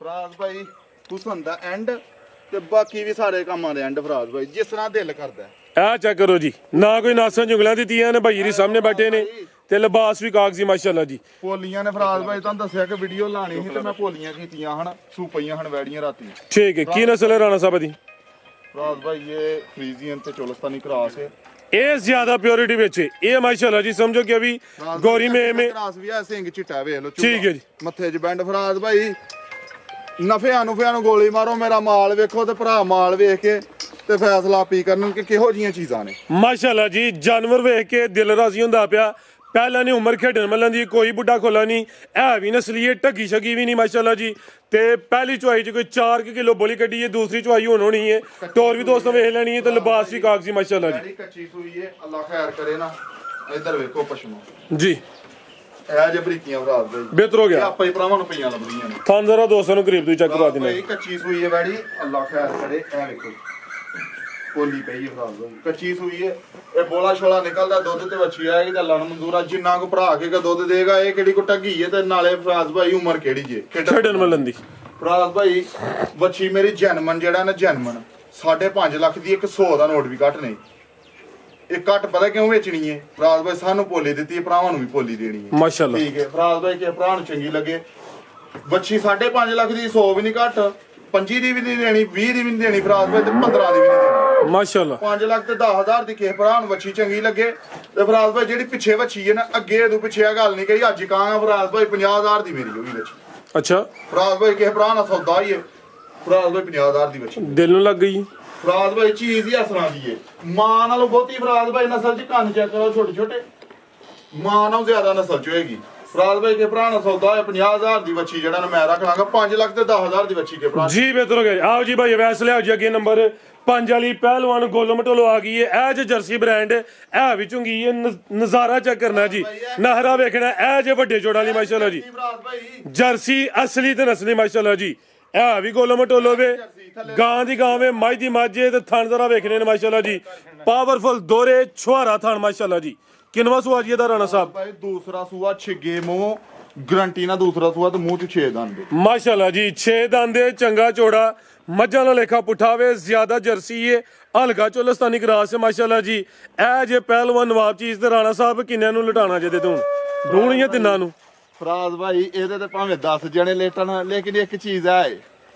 ਫਰਾਜ਼ ਭਾਈ ਹੁਸਨ ਦਾ ਐਂਡ ਤੇ ਬਾਕੀ ਵੀ ਸਾਰੇ ਕੰਮਾਂ ਦੇ ਐਂਡ ਫਰਾਜ਼ ਭਾਈ ਜਿਸ ਤਰ੍ਹਾਂ ਦਿਲ ਕਰਦਾ आ चेक करो जी ना कोई नासन जुगला दी है ने भाई री सामने बैठे ने ते लिबास भी कागजी माशाल्लाह जी ਪੋਲੀਆਂ ਨੇ ਫਰਾਜ਼ ਭਾਈ ਤੁਹਾਨੂੰ ਦੱਸਿਆ ਕਿ ਵੀਡੀਓ ਲਾਣੀ ਸੀ ਤੇ ਮੈਂ ਪੋਲੀਆਂ ਕੀਤੀਆਂ ਹਨ ਸੂ ਪਈਆਂ ਹਨ ਵੈੜੀਆਂ ਰਾਤੀ ठीक है की नस्ल है राणा साहब दी ਫਰਾਜ਼ ਭਾਈ ਇਹ ਫਰੀਜ਼ੀਅਨ ਤੇ ਚੋਲਸਤਾਨੀ ਕ੍ਰਾਸ ਹੈ ये ज्यादा प्योरिटी ਵਿੱਚ ये माशाल्लाह जी समझो कि अभी गौरी में ਕ੍ਰਾਸ ਵੀ ਆ ਸਿੰਘ ਚਿੱਟਾ ਵੇਖ ਲਓ ठीक है जी ਮੱਥੇ 'ਚ ਬੈਂਡ ਫਰਾਜ਼ ਭਾਈ ਨਫਿਆਂ ਨੂੰ ਗੋਲੀ ਮਾਰੋ ਮੇਰਾ ਮਾਲ ਵੇਖੋ ਤੇ ਭਰਾ ਮਾਲ ਵੇਖ ਕੇ ਤੇ ਫੈਸਲਾ ਆਪੀ ਕਰਨ ਕਿ ਕਿਹੋ ਜੀਆਂ ਚੀਜ਼ਾਂ ਨੇ ਮਾਸ਼ਾਅੱਲਾ ਜੀ ਜਾਨਵਰ ਵੇਖ ਕੇ ਦਿਲ ਰਾਜ਼ੀ ਹੁੰਦਾ ਪਿਆ ਪਹਿਲਾਂ ਨਹੀਂ ਉਮਰ ਖੇਡਣ ਮੱਲਣ ਦੀ ਕੋਈ ਬੁੱਢਾ ਖੋਲਾ ਨਹੀਂ ਇਹ ਵੀ ਨਸਲੀਏ ਢੱਗੀ ਛਗੀ ਵੀ ਨਹੀਂ ਮਾਸ਼ਾਅੱਲਾ ਜੀ ਤੇ ਪਹਿਲੀ ਚੁਆਈ 'ਚ ਕੋਈ 4 ਕਿਲੋ ਬੋਲੀ ਕੱਢੀ ਹੈ ਦੂਸਰੀ ਚੁਆਈ ਹੁਣ ਹੋਣੀ ਹੈ ਟੋਰ ਵੀ ਦੋਸਤੋ ਵੇਖ ਲੈਣੀ ਹੈ ਤੇ ਲਿਬਾਸ ਵੀ ਕਾਗਜ਼ੀ ਮਾਸ਼ਾਅੱਲਾ ਜੀ ਜਿਹੜੀ ਕੱਚੀ ਸੂਈ ਹੈ ਅੱਲਾ ਖੈਰ ਕਰੇ ਨਾ ਇੱਧਰ ਵੇਖੋ ਪਸ਼ਮੋ ਜੀ ਇਹ ਜੇ ਬਰੀਕੀਆਂ ਫਰਾਜ਼ ਭਾਈ ਬਿਹਤਰ ਹੋ ਇਹ ਗਿਆ ਆਪਾਂ ਹੀ ਭਰਾਵਾਂ ਨੂੰ ਪਈਆਂ ਲੱਭਦੀਆਂ ਨੇ ਥਾਂ ਜ਼ਰਾ 200 ਨੂੰ ਕਰੀਬ ਤੁਸੀਂ ਚੈੱਕ ਕਰਵਾ ਦਿੰਦੇ ਭਾਈ ਕੱਚੀ ਸੂਈ ਹੈ ਵੈੜੀ ਅੱਲਾ ਖੈਰ ਕਰੇ ਇਹ ਵੇਖੋ ਪੋਲੀ ਪਈ ਹੈ ਫਰਾਜ਼ ਭਾਈ ਕੱਚੀ ਸੂਈ ਹੈ ਇਹ ਬੋਲਾ ਛੋਲਾ ਨਿਕਲਦਾ ਦੁੱਧ ਤੇ ਵੱਛੀ ਆਏਗੀ ਤਾਂ ਅੱਲਾ ਨੂੰ ਮਨਜ਼ੂਰ ਆ ਜਿੰਨਾ ਕੋ ਭਰਾ ਕੇ ਦੁੱਧ ਦੇਗਾ ਇਹ ਕਿਹੜੀ ਕੋ ਟੱਗੀ ਹੈ ਤੇ ਨਾਲੇ ਫਰਾਜ਼ ਭਾਈ ਉਮਰ ਕਿਹੜੀ ਜੇ ਖੇਡਣ ਮੱਲਣ ਦੀ ਫਰਾਜ਼ ਭਾਈ ਵੱਛੀ ਮੇਰੀ ਜਨਮਨ ਜਿਹੜਾ ਨਾ ਜਨਮਨ 5.5 ਲੱਖ ਦੀ ਇੱਕ 100 ਦਾ ਨੋਟ ਵੀ ਕੱਟ ਨਹੀਂ ਇਹ ਕੱਟ ਪਤਾ ਕਿਉਂ ਵੇਚਣੀ ਹੈ ਫਰਾਜ਼ ਭਾਈ ਸਾਨੂੰ ਪੋਲੀ ਦਿੱਤੀ ਹੈ ਭਰਾਵਾਂ ਨੂੰ ਵੀ ਪੋਲੀ ਦੇਣੀ ਹੈ ਮਾਸ਼ਾਅੱਲਾ ਠੀਕ ਹੈ ਫਰਾਜ਼ ਭਾਈ ਕਿ ਭਰਾ ਨੂੰ ਚੰਗੀ ਲੱਗੇ ਵੱਛੀ 5.5 ਲੱਖ ਦੀ 100 ਵੀ ਨਹੀਂ ਘੱਟ 25 ਦੀ ਵੀ ਨਹੀਂ ਦੇਣੀ 20 ਦੀ ਵੀ ਨਹੀਂ ਦੇਣੀ ਫਰਾਜ਼ ਭਾਈ ਤੇ 15 ਦੀ ਵੀ ਨਹੀਂ ਦੇਣੀ ਮਾਸ਼ਾਅੱਲਾ 5 ਲੱਖ ਤੇ 10,000 ਦੀ ਕਿਸੇ ਭਰਾ ਨੂੰ ਵੱਛੀ ਚੰਗੀ ਲੱਗੇ ਤੇ ਫਰਾਜ਼ ਭਾਈ ਜਿਹੜੀ ਪਿੱਛੇ ਵੱਛੀ ਹੈ ਨਾ ਅੱਗੇ ਇਹਦੋਂ ਪਿੱਛੇ ਆ ਗੱਲ ਨਹੀਂ ਕਹੀ ਅੱਜ ਕਹਾਂਗਾ ਫਰਾਜ਼ ਭਾਈ 50,000 ਦੀ ਮੇਰੀ ਹੋਗੀ ਵੱਛੀ ਅੱਛਾ ਫਰਾਜ਼ ਭਾਈ ਕਿਸੇ ਭਰਾ ਨਾਲ ਸੌਦਾ ਹੀ ਹੈ ਫਰਾਜ਼ ਭਾਈ 50,000 ਦੀ ਵੱਛੀ ਦਿਲ ਨੂੰ ਲੱਗ ਗਈ ਫਰਾਜ਼ ਭਾਈ ਚੀਜ਼ ਹੀ ਅਸਰਾਂ ਦੀ ਏ ਮਾਂ ਨਾਲੋਂ ਬਹੁਤੀ ਫਰਾਜ਼ ਭਾਈ ਨਸਲ ਚ ਕੰਨ ਚੈੱਕ ਕਰੋ ਛੋਟੇ ਛੋਟੇ ਮਾਂ ਨਾਲੋਂ ਜ਼ਿਆਦਾ ਨਸਲ ਚ ਹੋਏਗੀ ਫਰਾਜ਼ ਭਾਈ ਕੇ ਭਰਾ ਨਾਲ ਸੌਦਾ ਹੋਇਆ 50,000 ਦੀ ਵੱਛੀ ਜਿਹੜਾ ਨਾ ਮੈਂ ਰੱਖ ਲਾਂਗਾ 5 ਲੱਖ ਤੇ 10,000 ਦੀ ਵੱਛੀ ਕੇ ਭਰਾ ਜੀ ਬਿਹਤਰ ਹੋ ਗਿਆ ਜੀ। ਆਓ ਜੀ ਭਾਈ ਵੈਸ ਲਿਆਓ ਜੀ ਅੱਗੇ ਨੰਬਰ 5 ਵਾਲੀ ਪਹਿਲਵਾਨ ਗੋਲੋ ਮਟੋਲੋ ਆ ਗਈ ਹੈ ਇਹ ਜੇ ਜਰਸੀ ਬ੍ਰਾਂਡ ਇਹ ਵੀ ਚੁੰਗੀ ਹੈ ਨਜ਼ਾਰਾ ਚੈੱਕ ਕਰਨਾ ਜੀ ਨਹਰਾ ਵੇਖਣਾ ਇਹ ਜੇ ਵੱਡੇ ਜੋੜਾਂ ਵਾਲੀ ਮਾਸ਼ਾਅੱਲਾ ਜੀ ਫਰਾਜ਼ ਭਾਈ ਜਰਸੀ ਅਸਲੀ ਤੇ ਨਸਲੀ ਮਾਸ਼ਾਅੱਲਾ ਜੀ ਇਹ ਵੀ ਗੋਲੋ ਮਟੋਲੋ ਵੇ ਗਾਂ ਦੀ ਗਾਂ ਵੇ ਮੱਝ ਦੀ ਮੱਝ ਤੇ ਥਣ ਜ਼ਰਾ ਵੇਖਣੇ ਨੇ ਮਾਸ਼ਾਅੱਲਾ ਜੀ ਪਾਵਰਫੁਲ ਦੋਰੇ ਛੁਹਾਰਾ ਥਣ ਮਾਸ਼ਾਅੱਲਾ ਜੀ ਕਿੰਨਵਾ ਸੂਆ ਜੀ ਇਹਦਾ ਰਾਣਾ ਸਾਹਿਬ ਭਾਈ ਦੂਸਰਾ ਸੂਆ ਛਿੱਗੇ ਮੂੰਹ ਗਰੰਟੀ ਨਾਲ ਦੂਸਰਾ ਸੂਆ ਤੇ ਮੂੰਹ ਚ 6 ਦੰਦ ਮਾਸ਼ਾਅੱਲਾ ਜੀ 6 ਦੰਦੇ ਚੰਗਾ ਚੋੜਾ ਮੱਝਾਂ ਦਾ ਲੇਖਾ ਪੁੱਠਾਵੇ ਜ਼ਿਆਦਾ ਜਰਸੀ ਏ ਹਲਕਾ ਚੋਲਸਤਾਨੀ ਕਰਾਸ ਹੈ ਮਾਸ਼ਾਅੱਲਾ ਜੀ ਇਹ ਜੇ ਪਹਿਲਵਾਨ ਨਵਾਬ ਚੀਜ਼ ਤੇ ਰਾਣਾ ਸਾਹਿਬ ਕਿੰਨਿਆਂ ਨੂੰ ਲਟਾਣਾ ਜੇ ਤੇ ਤੂੰ ਢੂਣੀਆਂ ਤਿੰਨਾਂ ਨੂੰ ਫਰਾਜ਼ ਭਾਈ ਇਹਦੇ ਤੇ ਭਾਵੇਂ 10 ਜਣੇ ਲੇਟਣ ਲੇਕਿਨ ਇੱਕ ਚੀਜ਼ ਹੈ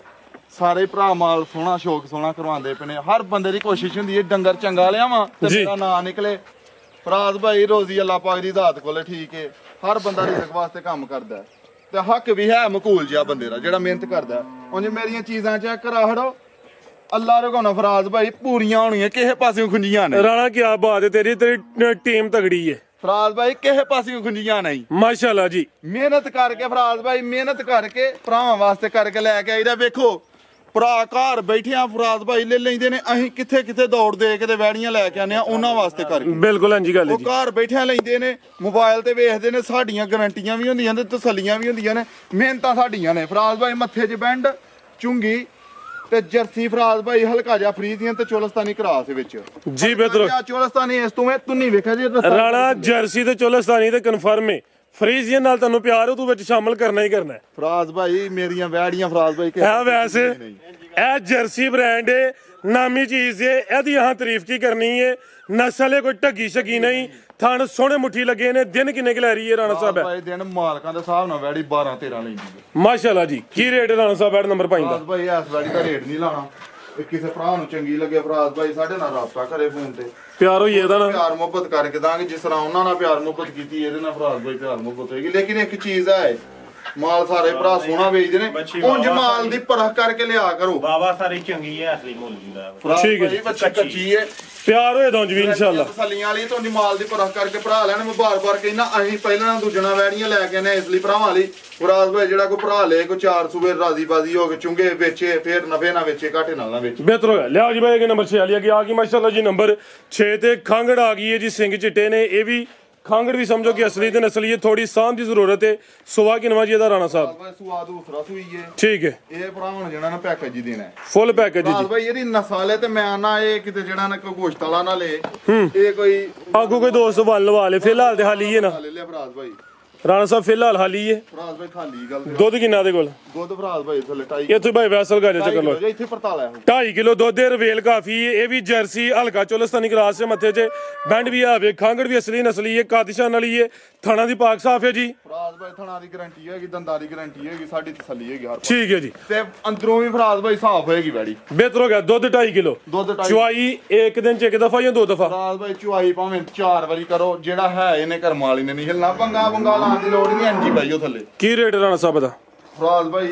ਸਾਰੇ ਭਰਾ ਮਾਲ ਸੋਹਣਾ ਸ਼ੌਕ ਸੋਹਣਾ ਕਰਵਾਉਂਦੇ ਪਏ ਨੇ ਹਰ ਬੰਦੇ ਦੀ ਕੋਸ਼ਿਸ਼ ਹੁੰਦੀ ਹੈ ਡੰਗਰ ਚੰਗਾ ਲਿਆਵਾਂ ਤੇ ਜੀ। ਮੇਰਾ ਨਾਂ ਨਿਕਲੇ ਫਰਾਜ਼ ਭਾਈ ਰੋਜ਼ੀ ਅੱਲਾ ਪਾਕ ਦੀ ਜ਼ਾਤ ਕੋਲੇ ਠੀਕ ਹੈ ਹਰ ਬੰਦਾ ਰਿਜ਼ਕ ਵਾਸਤੇ ਕੰਮ ਕਰਦਾ ਹੈ ਤੇ ਹੱਕ ਵੀ ਹੈ ਮਕੂਲ ਜਿਹਾ ਬੰਦੇ ਦਾ ਜਿਹੜਾ ਮਿਹਨਤ ਕਰਦਾ ਉਂਝ ਮੇਰੀਆਂ ਚੀਜ਼ਾਂ ਚੈੱਕ ਕਰਾ ਹੜੋ ਅੱਲਾ ਰਗਾਉਣਾ ਫਰਾਜ਼ ਭਾਈ ਪੂਰੀਆਂ ਹੋਣੀਆਂ ਕਿਸੇ ਪਾਸਿਓਂ ਖੁੰਝੀਆਂ ਨੇ ਰਾਣਾ ਕੀ ਬਾਤ ਹੈ ਤੇਰੀ ਟੀਮ ਤਗੜੀ ਹੈ ਫਰਾਜ਼ ਭਾਈ ਕਿਸੇ ਪਾਸਿਓਂ ਖੁੰਝੀਆਂ ਨਹੀਂ ਮਾਸ਼ਾਅੱਲਾ ਜੀ ਮਿਹਨਤ ਕਰਕੇ ਫਰਾਜ਼ ਭਾਈ ਮਿਹਨਤ ਕਰਕੇ ਭਰਾਵਾਂ ਵਾਸਤੇ ਕਰਕੇ ਲੈ ਕੇ ਆਈਦਾ ਵੇਖੋ ਭਰਾ ਘਰ ਬੈਠੇ ਆ ਫਰਾਦ ਭਾਈ ਲੈ ਲੈਂਦੇ ਨੇ, ਅਸੀਂ ਕਿੱਥੇ ਕਿੱਥੇ ਦੌੜ ਦੇ ਕੇ ਤੇ ਵੈੜੀਆਂ ਲੈ ਕੇ ਆਨੇ ਆ ਉਹਨਾਂ ਵਾਸਤੇ ਕਰਕੇ। ਬਿਲਕੁਲ ਹਾਂਜੀ ਗੱਲ ਉਹ ਜੀ। ਘਰ ਬੈਠਿਆਂ ਲੈਂਦੇ ਨੇ, ਮੋਬਾਈਲ ਤੇ ਵੇਖਦੇ ਨੇ, ਸਾਡੀਆਂ ਗਾਰੰਟੀਆਂ ਵੀ ਹੁੰਦੀਆਂ ਨੇ, ਤਸੱਲੀਆਂ ਵੀ ਹੁੰਦੀਆਂ ਨੇ, ਮਿਹਨਤਾਂ ਸਾਡੀਆਂ ਨੇ। ਫਰਾਦ ਭਾਈ ਮੱਥੇ 'ਚ ਬੈਂਡ, ਚੁੰਗੀ ਤੇ ਜਰਸੀ ਫਰਾਦ ਭਾਈ ਹਲਕਾ ਜਿਹਾ ਫਰੀਜ਼ੀਅਨ ਤੇ ਚੋਲਸਤਾਨੀ ਕਰਾਸ ਦੇ ਵਿੱਚ ਜੀ ਬਿਲਕੁਲ ਚੋਲਸਤਾਨੀ ਇਸ ਤੋਂ ਤੂੰ ਨਹੀਂ ਵੇਖਿਆ ਜੀ ਰਾਣਾ ਜਰਸੀ ਤੇ ਚੋਲਸਤਾਨੀ ਤੇ ਕਨਫਰਮ ਹੈ। ਫਰੀਜ਼ੀਅਨ ਨਾਲ ਤੁਹਾਨੂੰ ਪਿਆਰ ਹੋ ਤੂੰ ਵਿੱਚ ਸ਼ਾਮਲ ਕਰਨਾ ਹੀ ਕਰਨਾ ਹੈ। ਫਰਾਜ਼ ਭਾਈ ਮੇਰੀਆਂ ਵੈੜੀਆਂ ਫਰਾਜ਼ ਭਾਈ ਹੈ ਵੈਸੇ ਇਹ ਜਰਸੀ ਬ੍ਰਾਂਡ ਹੈ, ਨਾਮੀ ਚੀਜ਼ ਹੈ, ਇਹਦੀ ਯਹਾਂ ਤਾਰੀਫ ਕੀ ਕਰਨੀ ਹੈ। ਨਸਲ ਹੈ ਕੋਈ ਢੱਗੀ ਸ਼ਗੀ ਨਹੀਂ, ਥਣ ਸੋਹਣੇ ਮੁੱਠੀ ਲੱਗੇ ਨੇ। ਦਿਨ ਕਿੰਨੇ ਕੁ ਲੈ ਰਹੀ ਹੈ ਰਾਣਾ ਸਾਹਿਬ? ਭਾਈ ਦਿਨ ਮਾਲਕਾਂ ਦੇ ਹਿਸਾਬ ਨਾਲ ਵੈੜੀ 12-13 ਲੈਂਦੀ ਹੈ। ਮਾਸ਼ਾਅੱਲਾ ਜੀ। ਕੀ ਰੇਟ ਹੈ ਰਾਣਾ ਸਾਹਿਬ ਬੈਡ ਨੰਬਰ 5 ਦਾ? ਫਰਾਜ਼ ਭਾਈ ਇਸ ਵੈੜੀ ਦਾ ਰੇਟ ਨਹੀਂ ਲਾਣਾ, ਇਹ ਕਿਸੇ ਭਰਾ ਨੂੰ ਚੰਗੀ ਲੱਗੇ ਫਰਾਜ਼ ਭਾਈ ਸਾਡੇ ਨਾਲ ਰਾਬਤਾ ਕਰੇ ਫੋਨ ਤੇ, ਪਿਆਰ ਹੋਈ ਇਹਦਾ ਨਾ, ਪਿਆਰ ਮੁਹੱਬਤ ਕਰਕੇ ਦਾਂਗੇ। ਜਿਸ ਤਰ੍ਹਾਂ ਉਹਨਾਂ ਨਾਲ ਪਿਆਰ ਮੁਹੱਬਤ ਕੀਤੀ ਇਹਦੇ ਨਾਲ ਫਰਾਜ਼ ਭਾਈ ਪਿਆਰ ਮੁਹੱਬਤ ਹੋਏਗੀ। ਲੇਕਿਨ ਇੱਕ ਚੀਜ਼ ਹੈ, ਮਾਲ ਸਾਰੇ ਭਰਾ ਸੋਹਣਾ ਵੇਚਦੇ ਨੇ, ਉਂਝ ਮਾਲ ਦੀ ਪਰਖ ਕਰਕੇ ਲਿਆ ਕਰੋ। ਬਾਵਾ ਸਾਰੀ ਚੰਗੀ ਹੈ, ਅਸਲੀ ਮੁੱਲ ਦੀ ਫਰਾਜ਼ ਠੀਕ ਹੈ ਭਾਈ ਬੱਚੀ ਕੱਚੀ ਹੈ, ਪਿਆਰ ਹੋਏ ਦੋਂਜ ਵੀ ਇਨਸ਼ਾਅੱਲਾ। ਤਸੱਲੀਆਂ ਵਾਲੀ ਤੁਹਾਡੀ ਮਾਲ ਦੀ ਪਰਖ ਕਰਕੇ ਭਰਾ ਲੈਣ। ਮੈਂ ਬਾਰ-ਬਾਰ ਕਹਿੰਦਾ ਅਸੀਂ ਪਹਿਲਾਂ ਦੂਜਣਾ ਵੈੜੀਆਂ ਲੈ ਕੇ ਆਨੇ ਇਸ ਲਈ ਭਰਾਵਾਂ ਲਈ। ਫਰਾਜ਼ ਭਾਈ ਜਿਹੜਾ ਕੋਈ ਭਰਾ ਲੇ ਕੋਈ 4 ਸੂਬੇ ਰਾਜ਼ੀ ਬਾਜ਼ੀ ਹੋ ਕੇ ਚੁੰਗੇ ਵੇਚੇ, ਫੇਰ ਨਫੇ ਨਾ ਵੇਚੇ, ਘਾਟੇ ਨਾਲ ਨਾ ਵੇਚੇ। ਬਿਹਤਰ ਹੋਇਆ। ਲਿਆਓ ਜੀ ਭਾਈ, ਨੰਬਰ 6 ਵਾਲੀ ਆ ਗਈ ਮਾਸ਼ਾਅੱਲਾ ਜੀ। ਨੰਬਰ 6 ਤੇ ਖਾਂਗੜ ਆ ਗਈ ਹੈ ਜੀ, ਸਿੰਘ ਚਿੱਟੇ ਨੇ। ਇਹ ਵੀ ਖਾਂਗੜ ਵੀ ਸਮਝੋ ਕਿ ਅਸਲੀ ਤੇ ਨਸਲੀ ਹੈ, ਥੋੜੀ ਸਾਂਭ ਦੀ ਜ਼ਰੂਰਤ ਹੈ। ਸੁਵਾ ਕਿਨਵਾ ਜੀ ਇਹਦਾ ਰਾਣਾ ਸਾਹਿਬ? ਭਾਈ ਸੁਆਦ ਦੂਸਰਾ ਸੂਈ ਹੈ, ਠੀਕ ਹੈ, ਇਹ ਭਰਾਵਾਂ ਜਿਹੜਾ ਨਾ ਪੈਕੇਜ ਹੀ ਦੇਣਾ ਹੈ ਫੁੱਲ ਪੈਕੇਜ ਫਰਾਜ਼ ਜੀ। ਭਾਈ। ਇਹਦੀ ਨਸਲ ਹੈ ਤੇ ਮੈਂ ਨਾ ਇਹ ਕਿਤੇ ਜਿਹੜਾ ਨਾ ਕੋਈ ਗੋਸ਼ਤ ਵਾਲਾ ਨਾ ਲੇ, ਇਹ ਕੋਈ ਆਗੂ ਕੋਈ ਦੋਸਤ ਵੱਲ ਲਵਾ ਲੇ, ਫਿਲਹਾਲ ਤੇ ਹਾਲੀ ਹੈ ਨਾ ਲੈ ਲਿਆ ਫਰਾਜ਼ ਭਾਈ। ਰਾਣਾ ਸਾਹਿਬ, ਫਿਲਹਾਲ ਹਾਲੀ ਹੈ। ਫਰਾਜ਼ ਭਾਈ ਖਾਲੀ ਗੱਲ ਤੇ ਦੁੱਧ ਕਿੰਨਾ ਦੇ ਕੋਲ? ਦੁੱਧ ਫਰਾਜ਼ ਭਾਈ ਥੱਲੇ 2.5 ਇੱਥੇ ਭਾਈ ਵੈਸਲ ਗਾਜੇ ਚੱਕਰ ਲੋ। ਇੱਥੇ ਪਰਤਾਲਾ ਹੈ 2.5 ਕਿਲੋ ਦੁੱਧ ਦੇ, ਰਵੇਲ ਕਾਫੀ ਹੈ। ਇਹ ਵੀ ਜਰਸੀ ਹਲਕਾ ਚੋਲਸਤਾਨੀ ਕਰਾਸ ਹੈ, ਮੱਥੇ 'ਚ ਬੈਂਡ ਵੀ ਆਵੇ, ਖਾਂਗੜ ਵੀ ਅਸਲੀ ਨਸਲੀ ਹੈ, ਕਾਦਿਸ਼ਾਨ ਵਾਲੀ ਹੈ, ਥਾਣਾ ਦੀ ਪਾਕ ਸਾਫ ਹੈ ਜੀ। ਫਰਾਜ਼ ਭਾਈ ਥਣਾ ਦੀ ਗਾਰੰਟੀ ਹੈਗੀ, ਦੰਦਾਂ ਦੀ ਗਾਰੰਟੀ ਹੈਗੀ, ਸਾਡੀ ਤਸੱਲੀ ਹੈਗੀ ਹਰ ਠੀਕ ਹੈ ਜੀ। ਤੇ ਅੰਦਰੋਂ ਵੀ ਫਰਾਜ਼ ਭਾਈ ਸਾਫ ਹੋਏਗੀ ਵੈੜੀ। ਬਿਹਤਰ ਹੋ ਗਿਆ। ਦੁੱਧ 2.5 ਕਿਲੋ, ਦੁੱਧ 2.5 ਚੁਆਈ ਇੱਕ ਦਿਨ 'ਚ ਇੱਕ ਦਫਾ ਜਾਂ 2 ਦਫਾ? ਫਰਾਜ਼ ਭਾਈ ਚੁਆਈ ਭਾਵੇਂ 4 ਵਾਰੀ ਕਰੋ, ਜਿਹੜਾ ਹੈ ਇਹਨੇ ਕਰਮ ਵਾਲੀ ਨੇ ਨਹੀਂ ਹਿਲਣਾ। ਪੰਗਾ ਬੰਗਾ ਲਾਉਣ ਦੀ ਲੋੜ ਨਹੀਂ, ਐਂਜੀ ਭਾਈ ਉਹ ਥੱਲੇ। ਕੀ ਰੇਟ ਰਾਣਾ ਸਾਹਿਬ ਦਾ? ਫਰਾਜ਼ ਭਾਈ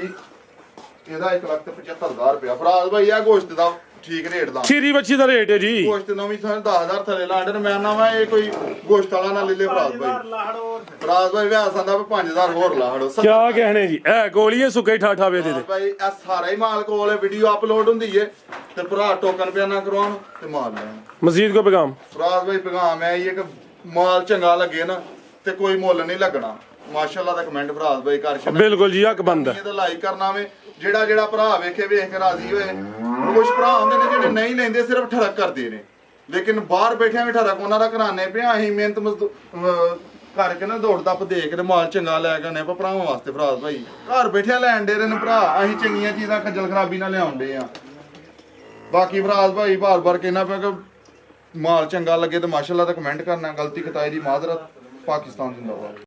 ਇਹਦਾ 1,75,000 ਰੁਪਇਆ। ਫਰਾਜ਼ ਭਾਈ ਆ ਗੋਸ਼ਤ ਦਾ ਠੀਕ ਰੇਟ ਦਾ, ਖੀਰੀ ਬੱਚੀ ਦਾ ਰੇਟ ਹੈ ਜੀ। ਗੋਸ਼ਤ ਨਵੀਂ ਸਾਨੂੰ 10,000 ਥੱਲੇ ਲਾਂਡਰ ਮੈਂ ਨਾ ਵਾ ਇਹ ਕੋਈ ਗੋਸ਼ਤ ਵਾਲਾ ਨਾ ਲੈ ਲੈ ਫਰਾਜ਼ ਭਾਈ। ਫਰਾਜ਼ ਭਾਈ ਵਿਆਹ ਸੰਦਾ 5,000 ਹੋਰ ਲਾ ਹੜੋ। ਕਿਆ ਕਹਿਣੇ ਜੀ, ਇਹ ਗੋਲੀਏ ਸੁੱਕੇ ਠਾਠਾਵੇ ਦੇ ਦੇ ਭਾਈ ਇਹ ਸਾਰਾ ਹੀ ਮਾਲ ਕੋਲ ਹੈ, ਵੀਡੀਓ ਅਪਲੋਡ ਹੁੰਦੀ ਏ ਤੇ ਭਰਾ ਟੋਕਨ ਬਿਆਨਾ ਕਰਵਾਉਣ ਤੇ ਮਾਲ ਲੈਣ। ਮਜ਼ੀਦ ਕੋ ਪੈਗਾਮ? ਫਰਾਜ਼ ਭਾਈ ਪੈਗਾਮ ਹੈ ਇਹ ਕਿ ਮਾਲ ਚੰਗਾ ਲੱਗੇ ਨਾ ਤੇ ਕੋਈ ਮੁੱਲ ਨਹੀਂ ਲੱਗਣਾ। ਮਾਸ਼ਾਅੱਲਾ ਦਾ ਕਮੈਂਟ ਫਰਾਜ਼ ਭਾਈ ਕਰ ਛੱਡ। ਬਿਲਕੁਲ ਜੀ, ਹੱਕ ਬੰਦ ਹੈ। ਇਹਦਾ ਲਾਈਕ ਕਰਨਾ ਵੇ, ਜਿਹੜਾ ਭਰਾ ਵੇਖ ਕੇ ਰਾਜ਼ੀ ਹੋਏ। ਕੁਝ ਭਰਾ ਹੁੰਦੇ ਨੇ ਜਿਹੜੇ ਨਹੀਂ ਲੈਂਦੇ, ਸਿਰਫ ਠਰਕ ਕਰਦੇ ਨੇ, ਲੇਕਿਨ ਬਾਹਰ ਬੈਠਿਆਂ ਵੀ ਠਰਕ ਉਹਨਾਂ ਦਾ ਕਰਾਣੇ ਪਿਆ। ਅਸੀਂ ਮਿਹਨਤ ਕਰਕੇ ਨਾ ਦੌੜ ਦੱਪ ਦੇ ਕੇ ਮਾਲ ਚੰਗਾ ਲੈ ਕੇ ਆਨੇ ਆਪਾਂ ਭਰਾਵਾਂ ਵਾਸਤੇ। ਫਰਾਜ਼ ਭਾਈ ਘਰ ਬੈਠਿਆ ਲੈਣ ਦੇ ਰਹੇ ਨੇ ਭਰਾ, ਅਸੀਂ ਚੰਗੀਆਂ ਚੀਜ਼ਾਂ ਖੱਜਲ ਖਰਾਬੀ ਨਾਲ ਲਿਆਉਂਦੇ ਆ। ਬਾਕੀ ਫਰਾਜ਼ ਭਾਈ ਬਾਰ-ਬਾਰ ਕਹਿਣਾ ਪਿਆ ਕਿ ਮਾਲ ਚੰਗਾ ਲੱਗੇ ਤੇ ਮਾਸ਼ਾਅੱਲਾ ਦਾ ਕਮੈਂਟ ਕਰਨਾ। ਗਲਤੀ ਖਤਾਈ ਦੀ ਮਾਜ਼ਰਤ। ਪਾਕਿਸਤਾਨ ਜ਼ਿੰਦਾਬਾਦ।